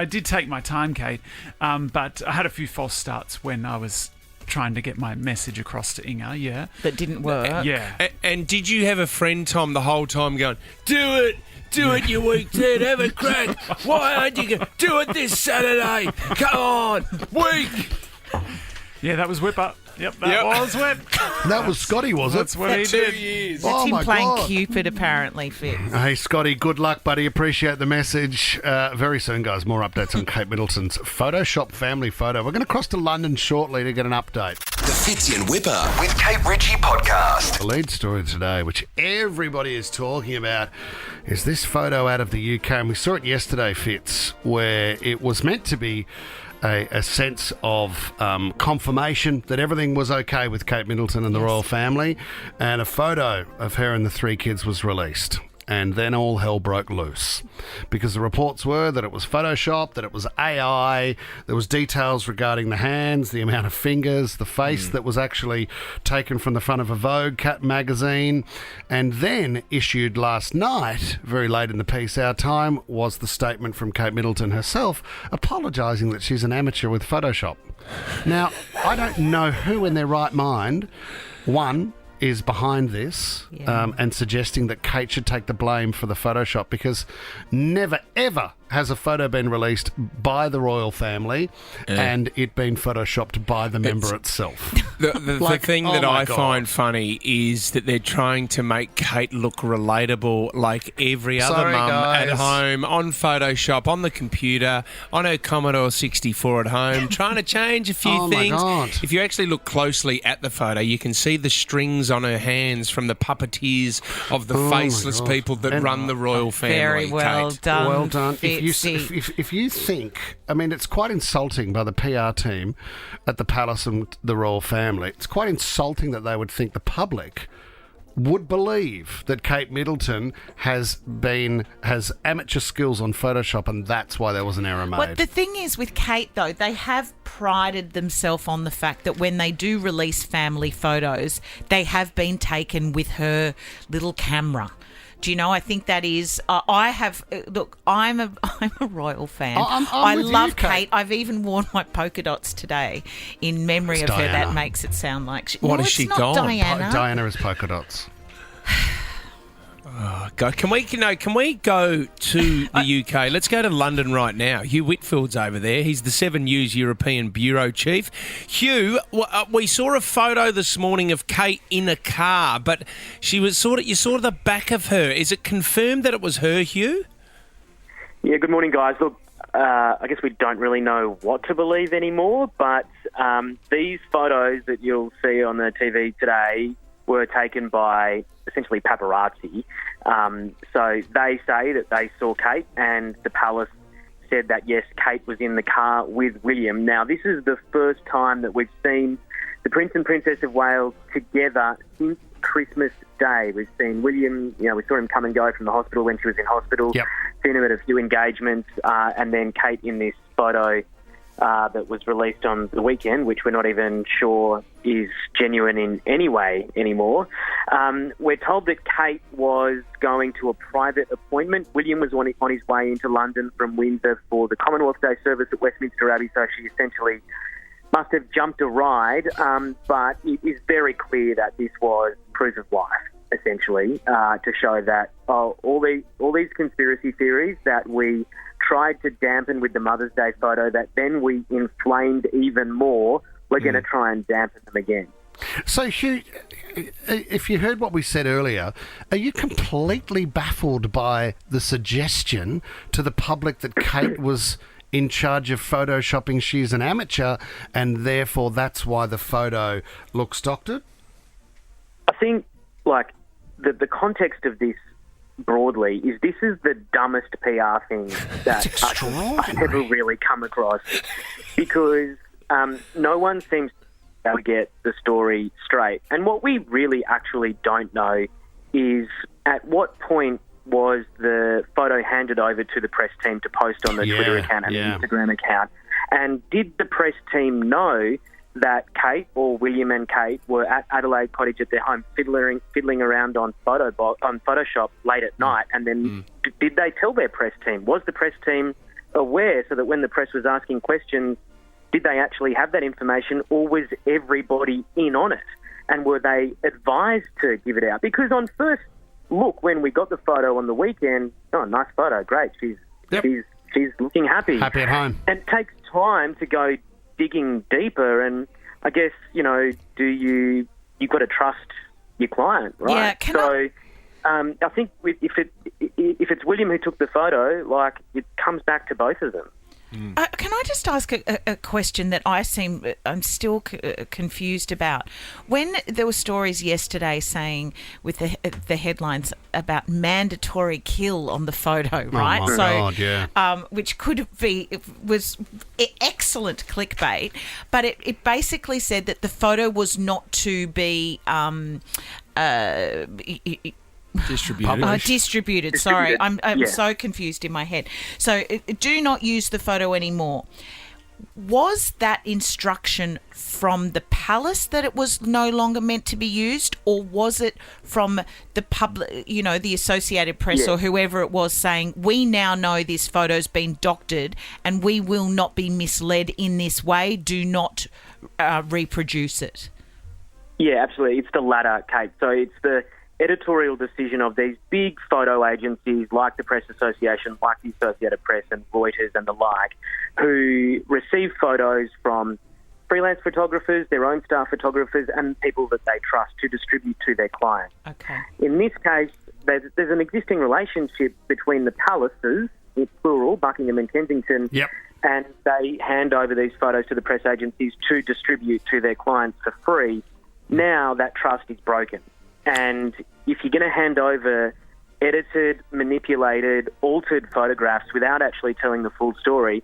did take my time, Kate, but I had a few false starts when I was trying to get my message across to Inga, That didn't work. Yeah. And did you have a friend, Tom, the whole time going, do it, you weak tit, have a crack. Why aren't you going to do it this Saturday? Come on, weak. Yeah, that was Whipper. Yep, that was Whip. That was Scotty, was it? That's what he did. Years. That's Oh, him my playing God. Cupid, apparently, Fitz. Hey, Scotty, good luck, buddy. Appreciate the message. Very soon, guys, more updates on Kate Middleton's Photoshop family photo. We're going to cross to London shortly to get an update. The Fitzy and Whipper with Kate Ritchie podcast. The lead story today, which everybody is talking about, is this photo out of the UK. And we saw it yesterday, Fitz, where it was meant to be a sense of confirmation that everything was okay with Kate Middleton and the royal family, and a photo of her and the three kids was released. And then all hell broke loose because the reports were that it was Photoshop, that it was AI, there was details regarding the hands, the amount of fingers, the face that was actually taken from the front of a Vogue cat magazine. And then issued last night, very late in the piece our time, was the statement from Kate Middleton herself apologising that she's an amateur with Photoshop. Now, I don't know who in their right mind, one, is behind this and suggesting that Kate should take the blame for the Photoshop, because never, ever has a photo been released by the royal family and it been Photoshopped by the member itself. The thing that I find funny is that they're trying to make Kate look relatable like every other mum at home, on Photoshop, on the computer, on her Commodore 64 at home, trying to change a few things. If you actually look closely at the photo, you can see the strings on her hands from the puppeteers of the faceless people that run the royal family. Very well Kate. done. Well done. If you think, I mean, it's quite insulting by the PR team at the palace and the royal family. It's quite insulting that they would think the public would believe that Kate Middleton has amateur skills on Photoshop, and that's why there was an error made. But the thing is with Kate, though, they have prided themselves on the fact that when they do release family photos, they have been taken with her little camera. Do you know? I think that is. Look, I'm a royal fan. I love Kate. I've even worn my polka dots today in memory of her. Diana. That makes it sound like. What has she got? Diana. Diana is polka dots. Oh, God. Can we go to the UK? Let's go to London right now. Hugh Whitfield's over there. He's the 7 News European Bureau Chief. Hugh, we saw a photo this morning of Kate in a car, but you saw the back of her. Is it confirmed that it was her, Hugh? Yeah, good morning, guys. Look, I guess we don't really know what to believe anymore, but these photos that you'll see on the TV today were taken by essentially paparazzi. So they say that they saw Kate, and the palace said that, yes, Kate was in the car with William. Now, this is the first time that we've seen the Prince and Princess of Wales together since Christmas Day. We've seen William, we saw him come and go from the hospital when she was in hospital. Yep. Seen him at a few engagements, and then Kate in this photo that was released on the weekend, which we're not even sure is genuine in any way anymore. We're told that Kate was going to a private appointment. William was on his way into London from Windsor for the Commonwealth Day service at Westminster Abbey, so she essentially must have jumped a ride, but it is very clear that this was proof of life, essentially, to show that all these conspiracy theories that we tried to dampen with the Mother's Day photo that then we inflamed even more, we're going to try and dampen them again. So, Hugh, if you heard what we said earlier, are you completely baffled by the suggestion to the public that Kate was in charge of photoshopping? She's an amateur, and therefore that's why the photo looks doctored? I think, the context of this broadly is this is the dumbest PR thing that I've ever really come across, because no one seems to get the story straight. And what we really actually don't know is at what point was the photo handed over to the press team to post on the Twitter account and the Instagram account, and did the press team know that Kate or William and Kate were at Adelaide Cottage at their home fiddling around on Photoshop late at night, and then did they tell their press team? Was the press team aware, so that when the press was asking questions, did they actually have that information, or was everybody in on it? And were they advised to give it out? Because on first look, when we got the photo on the weekend, nice photo, great, she's looking happy. Happy at home. And it takes time to go digging deeper, and I guess, you've got to trust your client, right? Yeah, I think if it's William who took the photo, it comes back to both of them. Can I just ask a question that I'm still confused about? When there were stories yesterday saying with the headlines about mandatory kill on the photo, right? Oh my God, yeah. Which was excellent clickbait, but it basically said that the photo was not to be distributed. Sorry, I'm so confused in my head. So do not use the photo anymore. Was that instruction from the palace that it was no longer meant to be used, or was it from the public, the Associated Press or whoever it was, saying, we now know this photo's been doctored and we will not be misled in this way, do not reproduce it? Yeah, absolutely. It's the latter, Kate. So it's the editorial decision of these big photo agencies like the Press Association, like the Associated Press and Reuters and the like, who receive photos from freelance photographers, their own staff photographers, and people that they trust to distribute to their clients. Okay. In this case, there's an existing relationship between the palaces, in plural, Buckingham and Kensington, and they hand over these photos to the press agencies to distribute to their clients for free. Now that trust is broken. And if you're going to hand over edited, manipulated, altered photographs without actually telling the full story,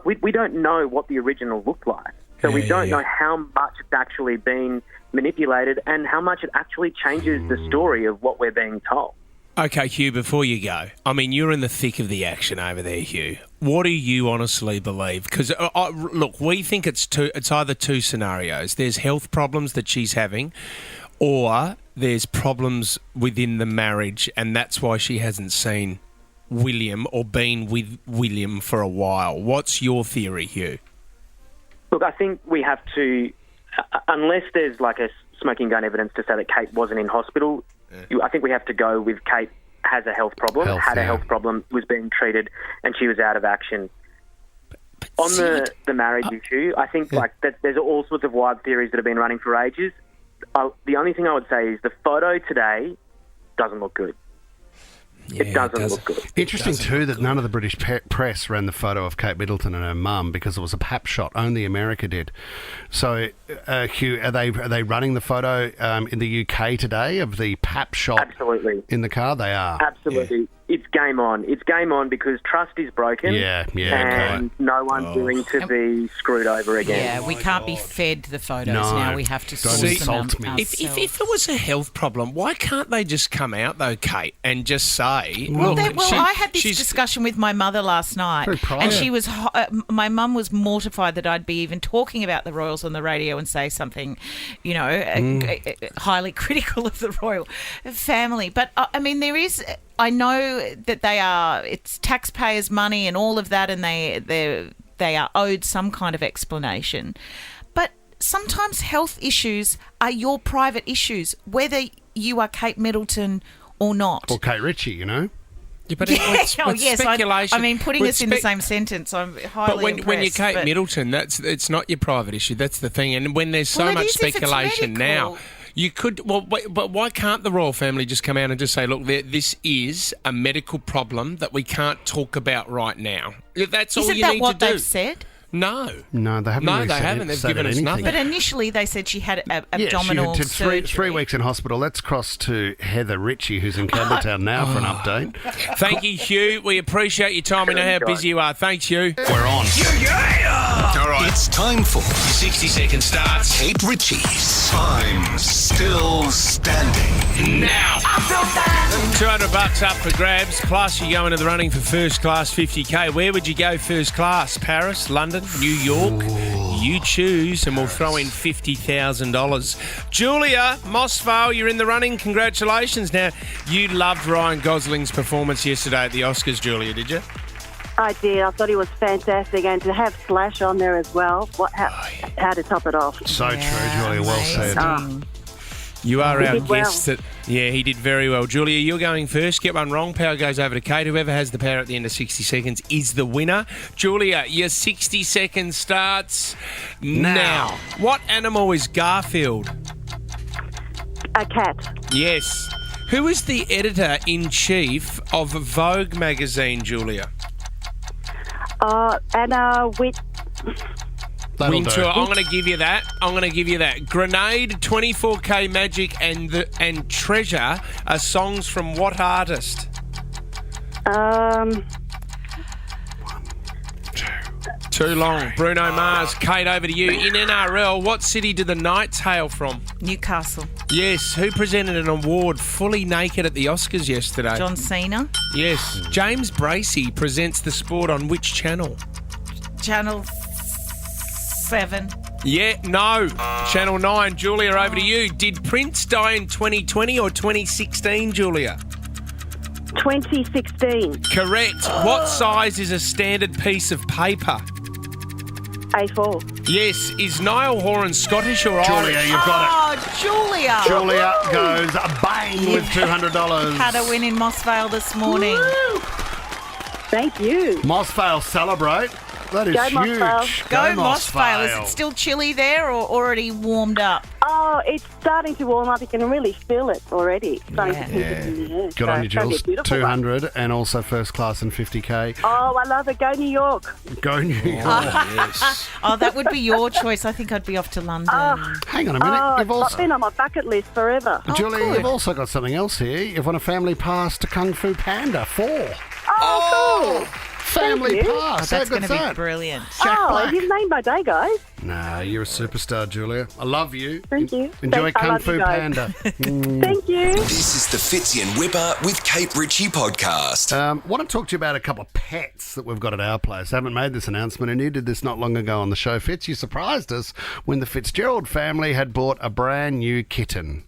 we don't know what the original looked like. So we don't know how much it's actually been manipulated and how much it actually changes the story of what we're being told. Okay, Hugh, before you go, you're in the thick of the action over there, Hugh. What do you honestly believe? Because, look, we think it's either two scenarios. There's health problems that she's having, or there's problems within the marriage, and that's why she hasn't seen William or been with William for a while. What's your theory, Hugh? Look, I think we have to, unless there's a smoking gun evidence to say that Kate wasn't in hospital, I think we have to go with Kate has a health problem, had a health problem, was being treated, and she was out of action. On the marriage issue, I think there's all sorts of wild theories that have been running for ages. The only thing I would say is the photo today doesn't look good. It doesn't look good. Interesting too that none of the British press ran the photo of Kate Middleton and her mum because it was a pap shot. Only America did. So, Hugh, are they running the photo in the UK today of the pap shot? Absolutely. In the car, they are. Absolutely. Yeah. It's game on. It's game on because trust is broken. And no one's willing to be screwed over again. Yeah, we can't be fed the photos now. We have to source them ourselves. If it was a health problem, why can't they just come out though, Kate, and just say, look, I had this discussion with my mother last night, and she was. My mum was mortified that I'd be even talking about the Royals on the radio and say something, highly critical of the royal family. But I mean, there is. I know that it's taxpayers' money and all of that, and they are owed some kind of explanation. But sometimes health issues are your private issues, whether you are Kate Middleton or not. Or Kate Ritchie, Yeah, but speculation. I mean, putting us in the same sentence, I'm highly impressed. But when you're Kate Middleton, it's not your private issue. That's the thing. And when there's so much speculation now... You could, but why can't the royal family just come out and just say, look, this is a medical problem that we can't talk about right now? That's all you need to do. Isn't that what they've said? No, they haven't. No, they haven't. They've given us nothing. But initially, they said she had abdominal surgery. Three weeks in hospital. Let's cross to Heather Ritchie, who's in Campbelltown now for an update. Thank you, Hugh. We appreciate your time. We know how busy you are. Thanks, Hugh. We're on. All right. It's time for 60-second starts. Kate Ritchie's Time Still Standing Now. $200 up for grabs. Plus, you go into the running for first class 50K. Where would you go first class? Paris, London, New York? You choose, and we'll throw in $50,000. Julia Mossvale, you're in the running. Congratulations. Now, you loved Ryan Gosling's performance yesterday at the Oscars, Julia, did you? I did. I thought he was fantastic, and to have Slash on there as well, how to top it off. So true, Julia. Well said. You are our guest. He did very well. Julia, you're going first. Get one wrong. Power goes over to Kate. Whoever has the power at the end of 60 seconds is the winner. Julia, your 60 seconds starts now. What animal is Garfield? A cat. Yes. Who is the editor-in-chief of Vogue magazine, Julia? Anna Wintour. I'm going to give you that. Grenade, 24K Magic, and Treasure are songs from what artist? Too long. Bruno Mars. Kate, over to you. In NRL, what city do the Knights hail from? Newcastle. Yes. Who presented an award fully naked at the Oscars yesterday? John Cena. Yes. James Bracey presents the sport on which channel? Channel 7. Yeah, no. Channel 9. Julia, over to you. Did Prince die in 2020 or 2016, Julia? 2016. Correct. What size is a standard piece of paper? A4. Yes. Is Niall Horan Scottish or Irish? Julia, you've got it. Julia. Julia goes bang with $200. Had a win in Mossvale this morning. Woo! Thank you. Mossvale celebrate. That is huge. Go Mossvale. Is it still chilly there or already warmed up? Oh, it's starting to warm up. You can really feel it already. It's starting to heat in the air. Good on you, Jules. 200 and also first class and 50K. Oh, I love it. Go New York. Go New York. Yes. Oh, that would be your choice. I think I'd be off to London. Hang on a minute. It's been on my bucket list forever. Julie, you've also got something else here. You've won a family pass to Kung Fu Panda 4. Oh, cool. Family pass. That's going to be brilliant. You've made my day, guys. Nah, you're a superstar, Julia. I love you. Thank you. Enjoy Thanks, Kung Fu Panda. Thank you. This is the Fitzy and Whipper with Kate Ritchie podcast. Want to talk to you about a couple of pets that we've got at our place. I haven't made this announcement, and you did this not long ago on the show. Fitz, you surprised us when the Fitzgerald family had bought a brand new kitten.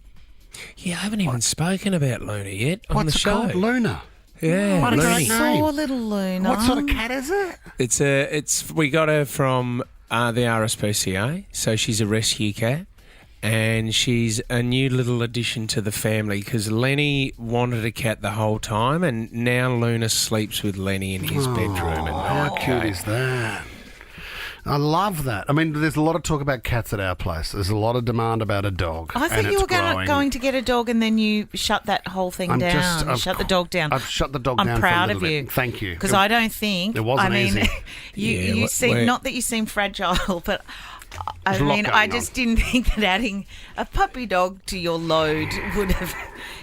Yeah, I haven't even spoken about Luna yet on the show. What's it called? Luna. Yeah, what a great name. little Luna. What sort of cat is it? We got her from the RSPCA, so she's a rescue cat. and she's a new little addition to the family because Lenny wanted a cat the whole time, and now Luna sleeps with Lenny in his bedroom. And How cute is that? I love that. I mean, there's a lot of talk about cats at our place. There's a lot of demand about a dog. I thought you were going to get a dog and then you shut that whole thing down. Shut the dog down. I've shut the dog down. I'm proud for a of little you. Bit. Thank you. Because I don't think. It wasn't easy. You seem, not that you seem fragile, but I just didn't think that adding a puppy dog to your load would have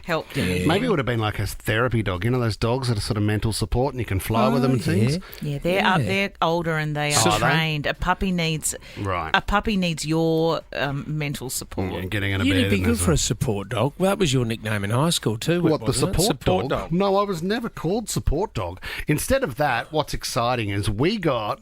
helped you. Maybe it would have been like a therapy dog. You know those dogs that are sort of mental support and you can fly with them and things? Yeah, they're older and they are trained. A puppy needs your mental support. Yeah, getting in a bed. You'd be good for a support dog. Well, that was your nickname in high school too. What, the support dog? No, I was never called support dog. Instead of that, what's exciting is we got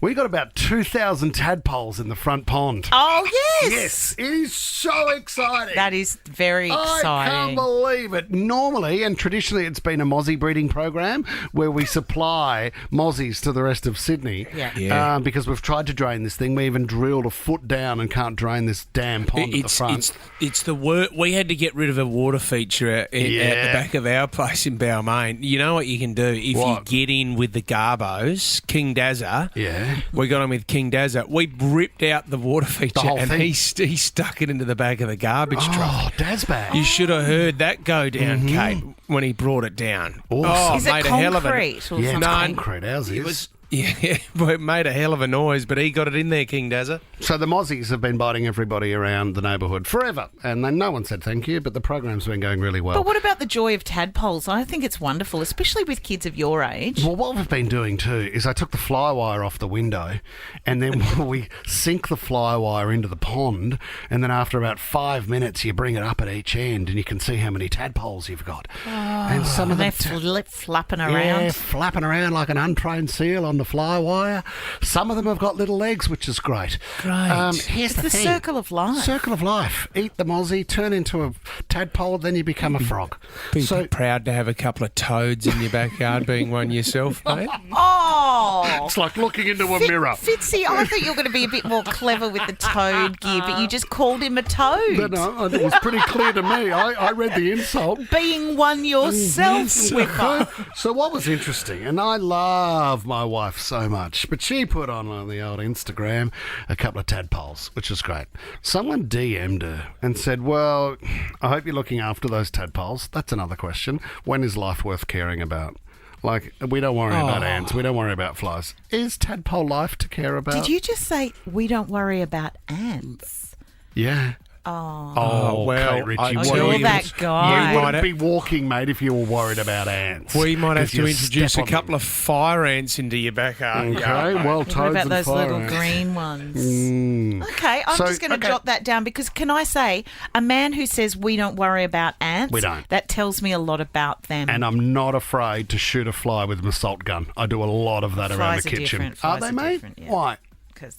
about 2,000 tadpoles in the front pond. Oh, yes! Yes, it is so exciting. That is very exciting. I can't believe it. Normally and traditionally it's been a mozzie breeding program where we supply mozzies to the rest of Sydney. Yeah. Because we've tried to drain this thing. We even drilled a foot down and can't drain this damn pond at the front. It's the work. We had to get rid of a water feature at the back of our place in Balmain. You know what you can do? If you get in with the Garbos, King Dazza... Yeah. We got him with King Dazza. We ripped out the water feature and thing. he stuck it into the back of the garbage truck. Oh, Dazbag. You should have heard that go down, Kate, when he brought it down. Awesome. Is it concrete? It's concrete. Ours is. Yeah, it made a hell of a noise, but he got it in there, King Dazza. So the mozzies have been biting everybody around the neighbourhood forever, and then no one said thank you, but the program's been going really well. But what about the joy of tadpoles? I think it's wonderful, especially with kids of your age. Well, what we've been doing too is I took the fly wire off the window, and then we sink the fly wire into the pond, and then after about 5 minutes you bring it up at each end, and you can see how many tadpoles you've got. And some of them flapping around. Yeah, flapping around like an untrained seal on the fly wire. Some of them have got little legs, which is great. Here's the thing. circle of life. Circle of life. Eat the mozzie, turn into a tadpole, then you become a frog. Be proud to have a couple of toads in your backyard, being one yourself, mate. Oh! It's like looking into a mirror. Fitzy, I thought you were going to be a bit more clever with the toad gear, but you just called him a toad. No, it was pretty clear to me. I read the insult. Being one yourself, Whipper. So what was interesting, and I love my wife so much, but she put on the old Instagram a couple of tadpoles, which is great. Someone DM'd her and said, well, I hope you're looking after those tadpoles. That's another question. When is life worth caring about? Like, we don't worry about ants. We don't worry about flies. Is tadpole life to care about? Did you just say, we don't worry about ants? Yeah. Oh, well, Kate Ritchie, you're that guy. You wouldn't be walking, mate, if you were worried about ants. We might have to introduce a couple of fire ants into your backyard. Okay, well, toads what about and those fire little ants? green ones? Okay, I'm just going to jot that down because can I say, a man who says we don't worry about ants, we don't. That tells me a lot about them. And I'm not afraid to shoot a fly with my salt gun. I do a lot of that around the kitchen. Are they, mate? Yeah. Why? Because...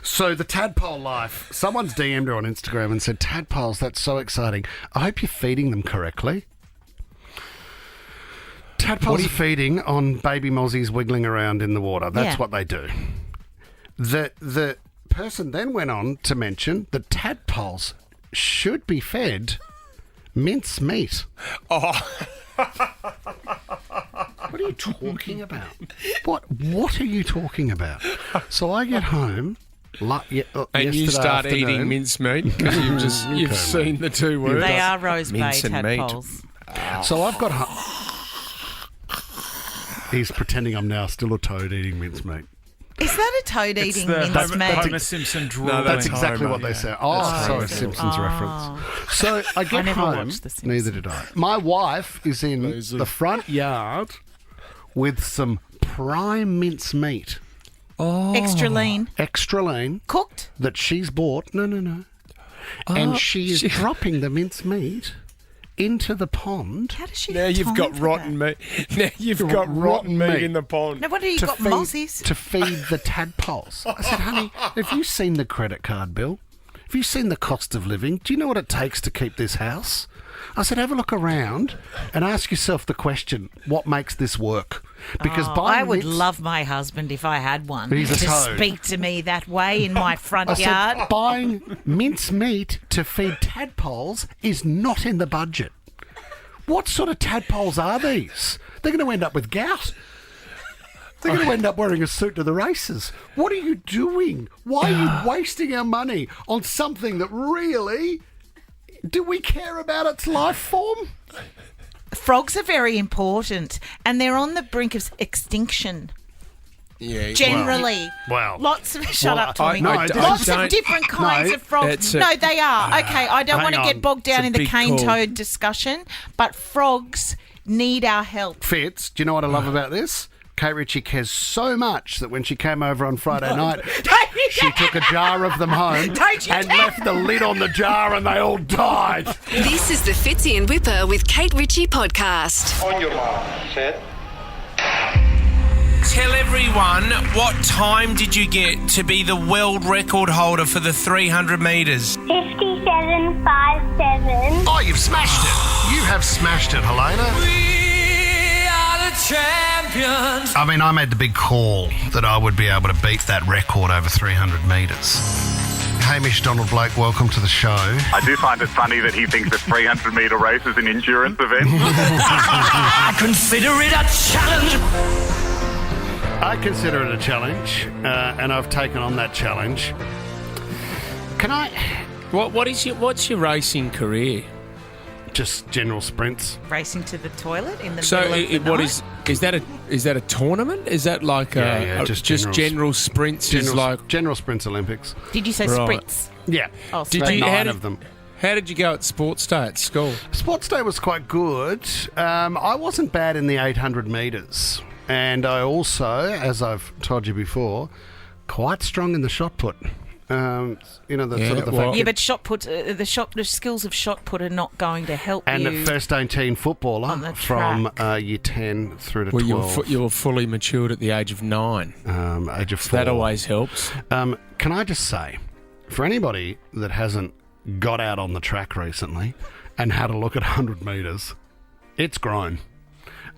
So the tadpole life, someone's DM'd her on Instagram and said, tadpoles, that's so exciting. I hope you're feeding them correctly. Tadpoles are feeding on baby mozzies wiggling around in the water. That's what they do. The person then went on to mention that tadpoles should be fed mince meat. What are you talking about? What are you talking about? So I get home... and you start eating mincemeat because you've seen the two words. They are rose bay tadpoles. So I've got... He's pretending I'm now still a toad eating mincemeat. Is that a toad eating mincemeat? Homer Simpson drooling. No, that's exactly what they say. Sorry, Simpsons reference. So I get home. Neither did I. My wife is in the front yard with some prime mincemeat. Extra lean. Extra lean. Cooked? That she's bought. No. And she is dropping the mincemeat into the pond. How does she Now you've got rotten meat. Now you've got rotten meat in the pond. Now what have you got, mozzies? To feed the tadpoles. I said, honey, have you seen the credit card bill? Have you seen the cost of living? Do you know what it takes to keep this house? I said, have a look around and ask yourself the question, what makes this work? Because I would love my husband if I had one He's a to toad. speak to me that way in my front I yard. said, buying mince meat to feed tadpoles is not in the budget. What sort of tadpoles are these? They're going to end up with gout. They're going to end up wearing a suit to the races. What are you doing? Why are you wasting our money on something that really... Do we care about its life form? Frogs are very important, and they're on the brink of extinction. Yeah, Generally. Well, lots of... Shut up, Tommy. Lots of different kinds of frogs. No, they are. Okay, I don't want to get bogged down in the cane toad discussion, but frogs need our help. Fitz, do you know what I love about this? Kate Ritchie cares so much that when she came over on Friday night, she took a jar of them home and left the lid on the jar and they all died. This is the Fitzy and Whipper with Kate Ritchie podcast. On your mark, set. Tell everyone, what time did you get to be the world record holder for the 300 metres? 57.57. Oh, you've smashed it. You have smashed it, Helena. We are the champions. I mean, I made the big call that I would be able to beat that record over 300 metres. Hamish Donald Blake, welcome to the show. I do find it funny that he thinks a 300-metre race is an endurance event. I consider it a challenge. I consider it a challenge, and I've taken on that challenge. Can I... What's your racing career? Just general sprints. Racing to the toilet in the So middle of the what night? is that a tournament? Is that like just general sprints? Is like general sprints Olympics. Did you say Right. sprints? Yeah. Oh, Did sprints. you? Nine of them. How did you go at sports day at school? Sports day was quite good. I wasn't bad in the 800 metres. And I also, as I've told you before, quite strong in the shot put. Sort of the fact Yeah, but shot put, the skills of shot put are not going to help and you. the first 18 footballer from year 10 through to 12. You were fully matured at the age of 9. Age of 4. That always helps. Can I just say, for anybody that hasn't got out on the track recently and had a look at 100 metres, it's grown.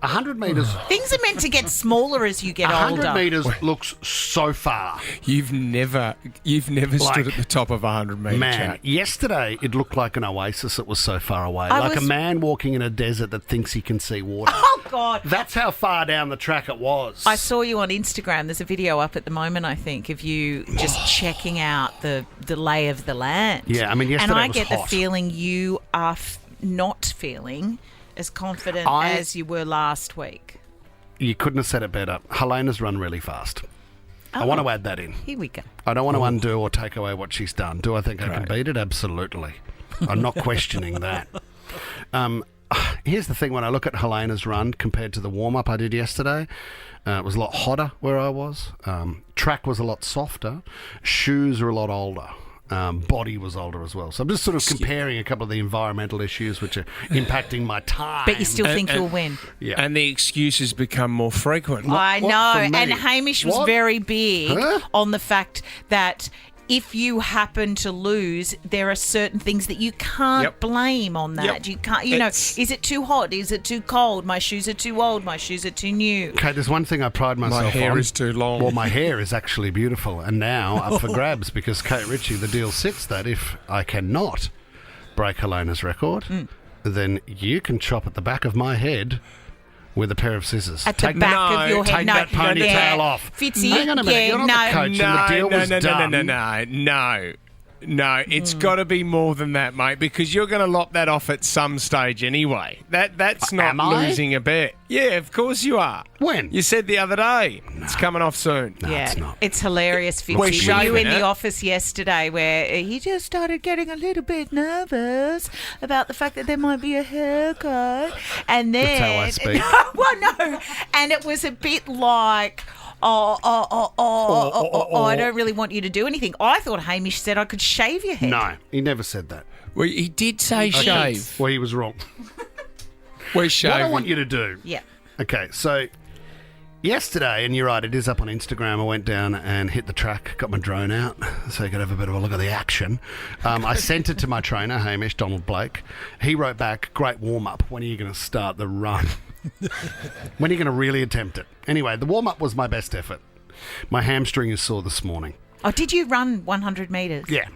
100 metres... Things are meant to get smaller as you get 100 older. metres looks so far. You've never stood at the top of a 100-metre Man, track. yesterday it looked like an oasis. It was so far away. I Like was- a man walking in a desert that thinks he can see water. Oh, God. That's how far down the track it was. I saw you on Instagram. There's a video up at the moment, I think, of you just checking out the lay of the land. Yeah, I mean, yesterday And I was get hot. the feeling you are not feeling as confident as you were last week. You couldn't have said it better. Helena's run really fast. I Oh. want to add that in. Here we go. I don't want to undo or take away what she's done. Do I think I can beat it? Absolutely. I'm not questioning that. Here's the thing. When I look at Helena's run compared to the warm-up I did yesterday, it was a lot hotter where I was. Track was a lot softer. Shoes are a lot older. Body was older as well. So I'm just sort of comparing a couple of the environmental issues which are impacting my time. But you still think you'll win. Yeah. And the excuses become more frequent. I what know. for me? And Hamish was What? very big Huh? on the fact that if you happen to lose, there are certain things that you can't blame on that. Yep. You can't, is it too hot? Is it too cold? My shoes are too old. My shoes are too new. Okay, there's one thing I pride myself on. My hair is too long. Well, my hair is actually beautiful, and now up for grabs because Kate Ritchie, the deal sits that if I cannot break Helena's record, then you can chop at the back of my head with a pair of scissors. At the back of your head. Take No, that ponytail off. Fitzy, Hang on a minute. You're not the coach, and the deal was done. No, it's got to be more than that, mate, because you're going to lop that off at some stage anyway. That's not Am I? losing a bet. Yeah, of course you are. When? You said the other day. It's coming off soon. It's hilarious, Fitzy. We're Were you shaving in the it. office yesterday where he just started getting a little bit nervous about the fact that there might be a haircut. And then... That's how I speak. Well, no. And it was a bit like... I don't really want you to do anything. I thought Hamish said I could shave your head. No, he never said that. Well, he did say shave. Well, he was wrong. We're shaving. What I want you to do... Yeah. Okay, so yesterday, and you're right, it is up on Instagram, I went down and hit the track, got my drone out so you could have a bit of a look at the action. I sent it to my trainer, Hamish, Donald Blake. He wrote back, great warm-up. When are you going to start the run? When are you going to really attempt it? Anyway, the warm-up was my best effort. My hamstring is sore this morning. Oh, did you run 100 metres? Yeah,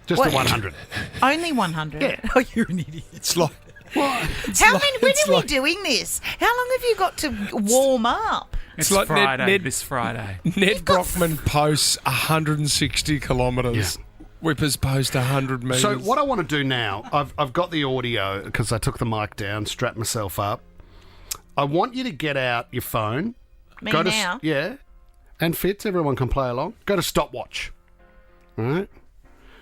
just the 100. Only 100? Yeah. Oh, you're an idiot. It's like... When are we doing this? How long have you got to warm up? It's like this Friday. Ned Brockman posts 160 kilometres. Yeah. Whippers post 100 metres. So what I want to do now, I've got the audio because I took the mic down, strapped myself up. I want you to get out your phone. Me now? Yeah. And Fitz, everyone can play along. Go to stopwatch. All right?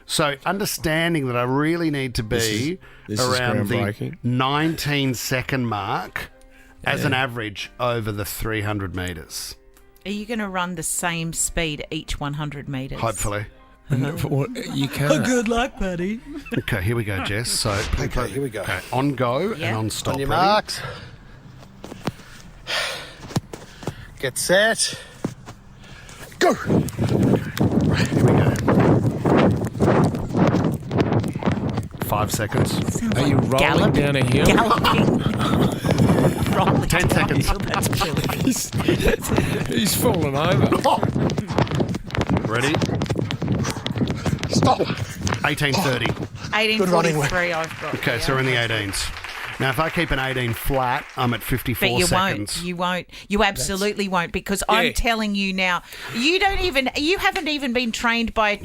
So understanding that I really need to be this around the 19-second mark as an average over the 300 metres. Are you going to run the same speed each 100 metres? Hopefully. You can't. Good luck, buddy. Okay, here we go, Jess. So, okay, here we go. Okay, on go and on stop. On your ready? marks. Get set. Go. Right, here we go. 5 seconds. Are you rolling down a hill? Galloping. Rolling 10 down seconds. a hill, that's brilliant. He's fallen over. Ready? Stop. 18:30. 18:43 I've got. Okay, so we're in the 18s. Now, if I keep an 18 flat, I'm at 54 but you seconds. won't. You absolutely won't, because I'm telling you now, you haven't even been trained by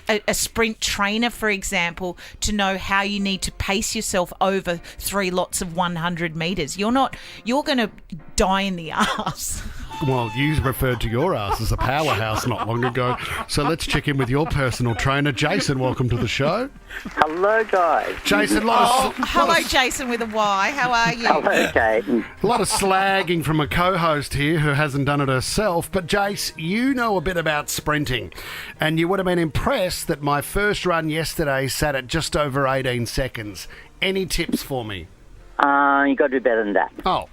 a sprint trainer, for example, to know how you need to pace yourself over 3 lots of 100 metres. You're going to die in the arse. Well, you referred to your ass as a powerhouse not long ago. So let's check in with your personal trainer. Jason, welcome to the show. Hello, guys. Jason, hello, Jason with a Y. How are you? Hello, Kate. A lot of slagging from a co-host here who hasn't done it herself. But, Jace, you know a bit about sprinting. And you would have been impressed that my first run yesterday sat at just over 18 seconds. Any tips for me? You got to do better than that. Oh.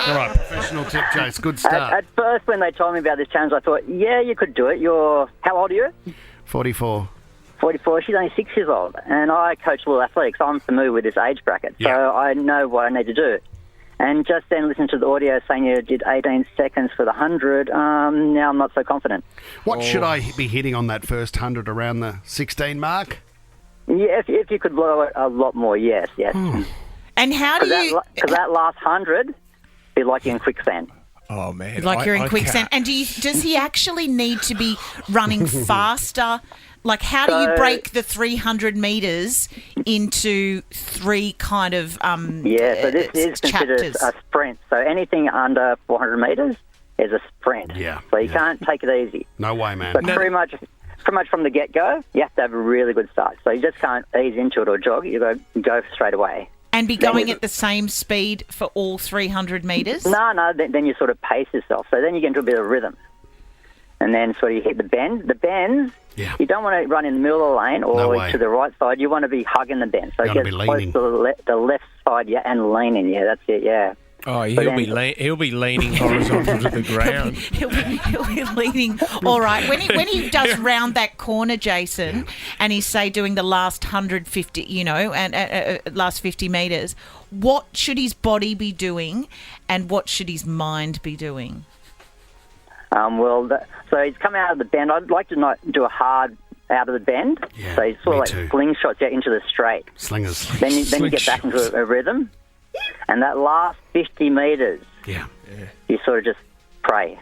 All right, professional tip, Jace. Good start. At first, when they told me about this challenge, I thought, yeah, you could do it. How old are you? 44. 44. She's only 6 years old. And I coach little athletics. I'm familiar with this age bracket. Yeah. So I know what I need to do. And just then listen to the audio saying you did 18 seconds for the 100. Now I'm not so confident. What should I be hitting on that first 100, around the 16 mark? Yeah, if you could blow it a lot more, yes. And how do you... Because that last 100 is like you're in quicksand. Oh, man. Like you're in quicksand. And does he actually need to be running faster? Like, how do you break the 300 metres into 3 kind of Yeah, so this is considered a sprint. So anything under 400 metres is a sprint. Yeah. So you can't take it easy. No way, man. So pretty much from the get-go, you have to have a really good start. So you just can't ease into it or jog. You go straight away. And be going at the same speed for all 300 metres? No, then you sort of pace yourself. So then you get into a bit of rhythm. And then sort of you hit the bends. The bends, you don't want to run in the middle of the lane or to the right side. You want to be hugging the bend. So get close to the left side, and leaning. Yeah, that's it, yeah. Oh, he'll be leaning horizontal to the ground. He'll be leaning. All right. When he does round that corner, Jason, and he's doing the last 150, and last 50 metres, what should his body be doing, and what should his mind be doing? So he's come out of the bend. I'd like to not do a hard out of the bend. Yeah, so he's sort of like slingshots out into the straight. Slingers. Then you get back into a rhythm. And that last 50 metres, you sort of just pray.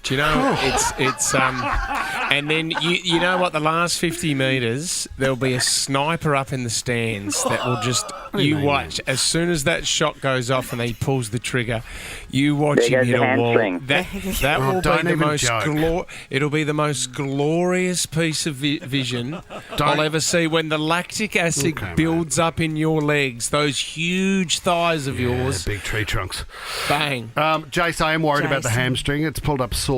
Do you know, it's and then you know what, the last 50 metres, there'll be a sniper up in the stands that will just, watch, as soon as that shot goes off and he pulls the trigger, you watch him hit a wall. That will be the most it'll be the most glorious piece of vision I'll ever see, when the lactic acid builds up in your legs, those huge thighs of yours. Big tree trunks. Bang. Jace, I am worried about the hamstring. It's pulled up sore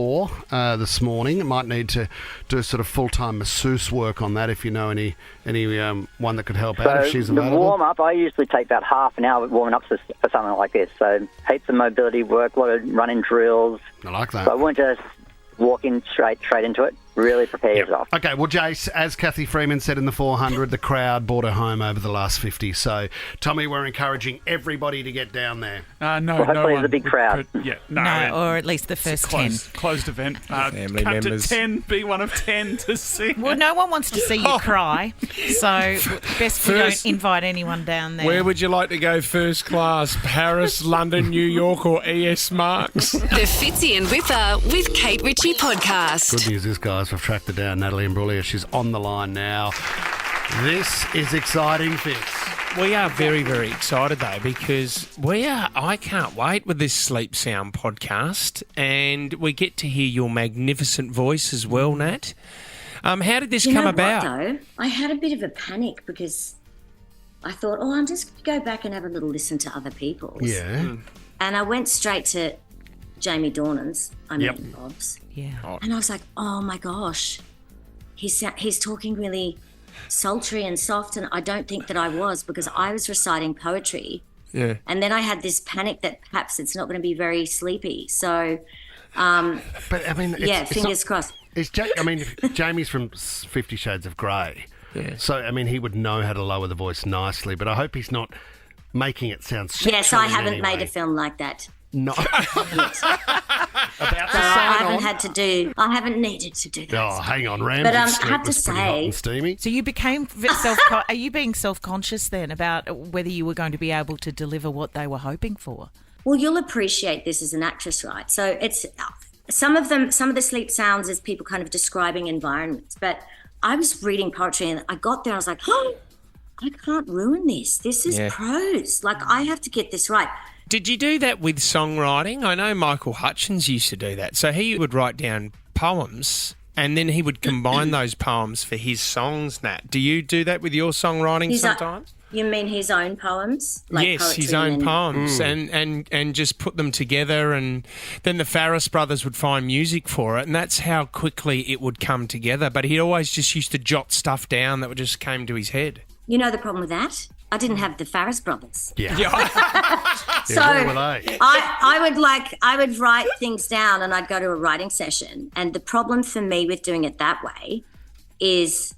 this morning. It might need to do sort of full-time masseuse work on that, if you know any one that could help out if she's available. The warm-up, I usually take about half an hour warming up for something like this. So heaps of mobility work, a lot of running drills. I like that. So I won't just walk in straight into it. really prepare yourself. Okay, well, Jace, as Kathy Freeman said in the 400, the crowd brought her home over the last 50. So, Tommy, we're encouraging everybody to get down there. No, well, hopefully no there's a big crowd. No, or at least the first 10. Closed event. Family Cut members. to 10, be one of 10 to see. Well, no one wants to see you cry, so best we don't invite anyone down there. Where would you like to go first class? Paris, London, New York, or ES Marks? The Fitzy and Whipper with Kate Ritchie podcast. Good news is, guys, we've tracked her down, Natalie Imbruglia. She's on the line now. This is exciting, Fitz. We are very, very excited, though, because I can't wait with this Sleep Sound podcast, and we get to hear your magnificent voice as well, Nat. How did this come about? What, though? I had a bit of a panic because I thought, I'll just go back and have a little listen to other people's. Yeah. And I went straight to Jamie Dornan's, Bob's. Yeah. And I was like, oh my gosh, he's talking really sultry and soft, and I don't think that I was, because I was reciting poetry. Yeah. And then I had this panic that perhaps it's not going to be very sleepy. So, but I mean, fingers crossed. Jamie's from 50 Shades of Grey. Yeah. So, I mean, he would know how to lower the voice nicely, but I hope he's not making it sound sexual. Yes, I haven't in any made way. a film like that. No. Yes. I haven't needed to do that. Oh, hang on, Ramsey But I Street have to was pretty hot say, and steamy. So you became are you being self-conscious then about whether you were going to be able to deliver what they were hoping for? well, you'll appreciate this as an actress, right? So it's some of the sleep sounds is people kind of describing environments, but I was reading poetry and I got there and I was like, oh, I can't ruin this. This is prose. Like, I have to get this right. Did you do that with songwriting? I know Michael Hutchins used to do that. So he would write down poems and then he would combine those poems for his songs, Nat. Do you do that with your songwriting sometimes? You mean his own poems? Like yes, his own poems and just put them together, and then the Farris brothers would find music for it, and that's how quickly it would come together. But he always just used to jot stuff down that just came to his head. You know the problem with that? I didn't have the Farris brothers. Yeah. So I would write things down and I'd go to a writing session. And the problem for me with doing it that way is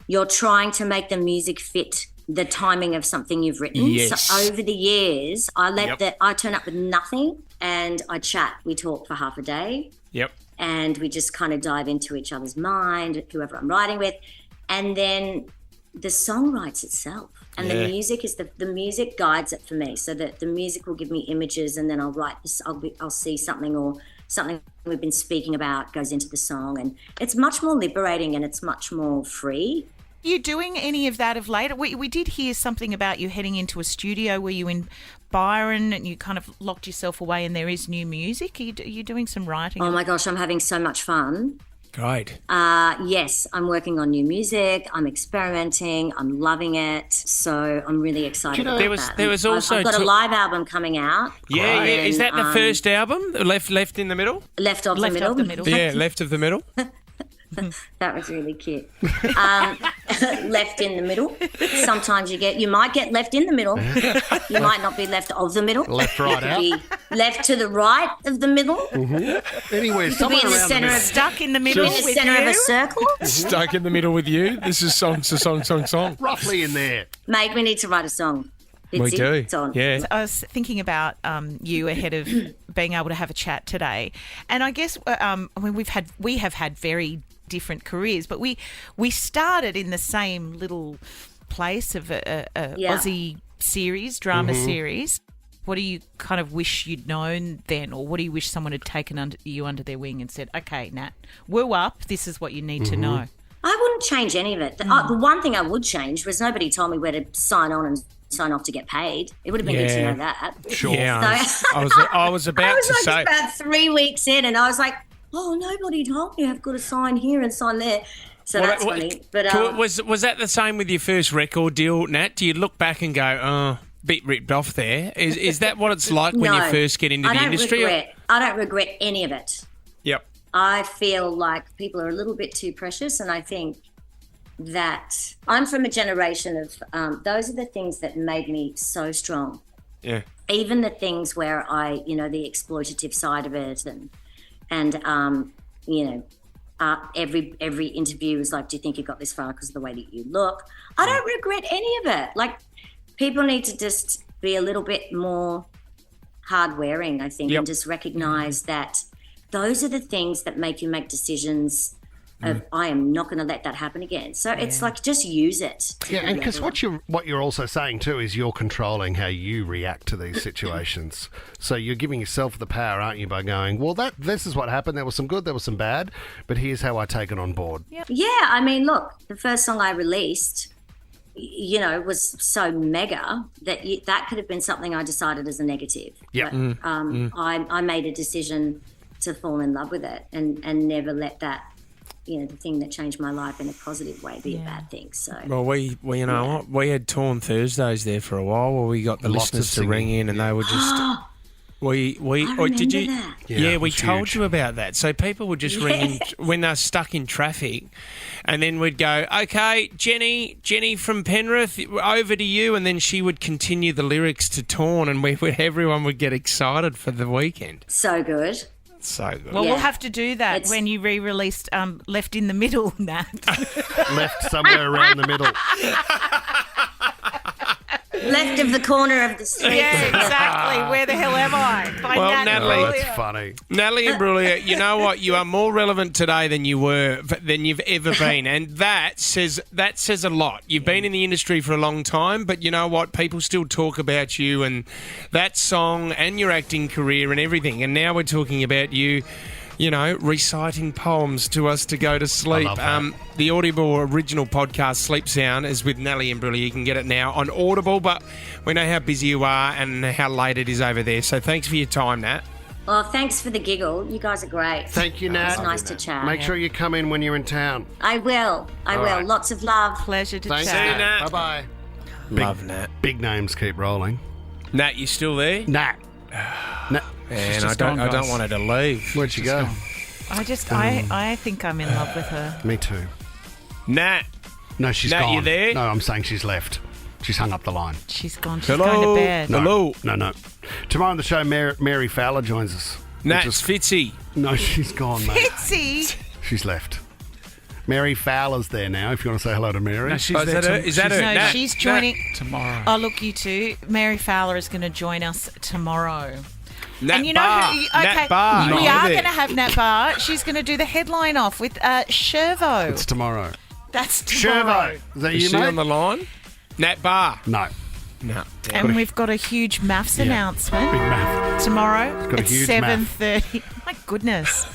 you're trying to make the music fit the timing of something you've written. Yes. So over the years, I turn up with nothing and I chat. We talk for half a day. Yep. And we just kind of dive into each other's mind, whoever I'm writing with. And then the song writes itself. And the music is the music guides it for me, so that the music will give me images, and then I'll write this. I'll see something, or something we've been speaking about goes into the song, and it's much more liberating and it's much more free. Are you doing any of that of late? We did hear something about you heading into a studio. Were you in Byron and you kind of locked yourself away, and there is new music? Are you doing some writing? Oh my gosh, I'm having so much fun. Great. Yes, I'm working on new music. I'm experimenting. I'm loving it. So I'm really excited about that. There was also I've got a live album coming out. Yeah. Is that the first album? Left in the middle? Left of the middle. Yeah, Left of the Middle. That was really cute. Left in the middle. Sometimes you might get left in the middle. You might not be left of the middle. Left right out. Be left to the right of the middle. Mm-hmm. Anyway, You could be in the center of stuck in the middle. In the center of a circle. Stuck in the middle with you. This is song. Roughly in there. Mate, we need to write a song. We do. It's on. Yeah. I was thinking about you ahead of being able to have a chat today, and I guess we have had very different careers, but we started in the same little place of a Aussie series, drama series. What do you kind of wish you'd known then, or what do you wish someone had taken you under their wing and said, okay, Nat, woo up, this is what you need to know? I wouldn't change any of it. The one thing I would change was nobody told me where to sign on and sign off to get paid. It would have been good to know that. Sure. Yeah, So, I was about to say. About 3 weeks in, and I was like, oh, nobody told me I've got to sign here and sign there. So that's funny. But was that the same with your first record deal, Nat? Do you look back and go, oh, bit ripped off there? Is that what it's like when you first get into the industry? I don't regret any of it. Yep. I feel like people are a little bit too precious, and I think that I'm from a generation of those are the things that made me so strong. Yeah. Even the things where the exploitative side of it and every interview was like, do you think you got this far because of the way that you look? I don't regret any of it. Like, people need to just be a little bit more hard-wearing, I think, and just recognise that those are the things that make you make decisions of, I am not going to let that happen again. So it's like, just use it. Yeah, and because what you're also saying too is you're controlling how you react to these situations. So you're giving yourself the power, aren't you, by going, well, this is what happened. There was some good, there was some bad, but here's how I take it on board. Yeah, I mean, look, the first song I released, you know, was so mega that that could have been something I decided as a negative. Yeah. But, I made a decision to fall in love with it and never let that, you know, the thing that changed my life in a positive way be a bad thing. So, well, we you know what, we had Torn Thursdays there for a while where we got the listeners to ring in and they were just. Did you? That. Yeah, we told you about that. So people would just ring in when they're stuck in traffic, and then we'd go, "Okay, Jenny from Penrith, over to you," and then she would continue the lyrics to Torn, and everyone would get excited for the weekend. So good. So good. Well, we'll have to do that when you re-released Left in the Middle, Nat. Left somewhere around the middle. Left of the corner of the street. Yeah, exactly. Where the hell am I? By Well, Natalie, that's funny. Natalie Imbruglia, you know what? You are more relevant today than you've ever been, and that says a lot. You've been in the industry for a long time, but you know what? People still talk about you and that song and your acting career and everything. And now we're talking about you, you know, reciting poems to us to go to sleep. I love that. The Audible original podcast, Sleep Sound, is with Natalie Imbruglia. You can get it now on Audible, but we know how busy you are and how late it is over there. So thanks for your time, Nat. Well, thanks for the giggle. You guys are great. Thank you, Nat. It's nice to chat. Make sure you come in when you're in town. I will. All right. Lots of love. Pleasure to Thanks, chat. Nat. Bye-bye. Love Nat. Big names keep rolling. Nat, you still there? Nat. Man, I don't want her to leave. Where'd she go? I think I'm in love with her. Me too. Nat. No, she's Nat, gone. you there? No, I'm saying she's left. She's hung up the line. She's gone. She's going to bed. No. Tomorrow on the show, Mary Fowler joins us. Nat's Fitzy. No, she's gone, mate. Fitzy? She's left. Mary Fowler's there now, if you want to say hello to Mary. No, she's there. Is that her? No, Nat, she's joining. Tomorrow. Oh, look, you two. Mary Fowler is going to join us tomorrow. Nat and you know Bar. who? Nat Okay, Bar. we are going to have Nat Bar. She's going to do the headline off with Shervo. It's tomorrow. That's tomorrow. Shervo. Is that Is you, she mate? on the line? Nat Bar. No. No. And we've got a huge maths announcement Big math. tomorrow got a at huge 7:30. My goodness.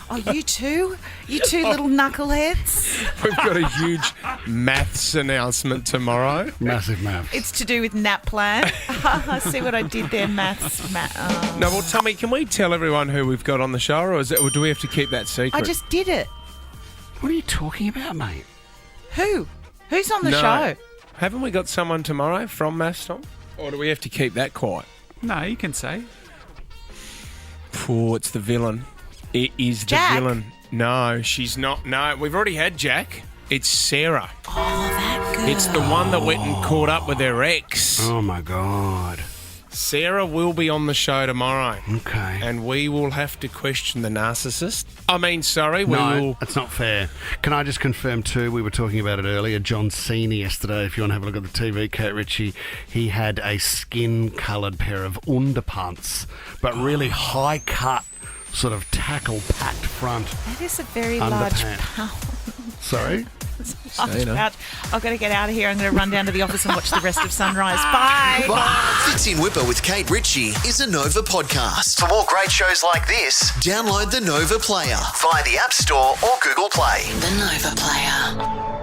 Oh, you two little knuckleheads. We've got a huge maths announcement tomorrow. Massive maths. It's to do with nap plan. See what I did there, maths. No, well, Tommy, can we tell everyone who we've got on the show, or do we have to keep that secret? I just did it. What are you talking about, mate? Who? Who's on the No. show? Haven't we got someone tomorrow from Maths, Tom? Or do we have to keep that quiet? No, you can say. Oh, it's the villain. It is the Jack? villain. No, she's not. No, we've already had Jack. It's Sarah. Oh, that girl. It's the one that went and caught up with her ex. Oh, my God. Sarah will be on the show tomorrow. Okay. And we will have to question the narcissist. We No, will. that's not fair. Can I just confirm, too, we were talking about it earlier, John Cena yesterday, if you want to have a look at the TV, Kate Ritchie, he had a skin-coloured pair of underpants, but really high-cut, sort of tackle-packed front. That is a very large underpants. pouch. Sorry? Large pouch. I've got to get out of here. I'm going to run down to the office and watch the rest of Sunrise. Bye. Fitzy and Whipper with Kate Ritchie is a Nova podcast. For more great shows like this, download the Nova Player via the App Store or Google Play. The Nova Player.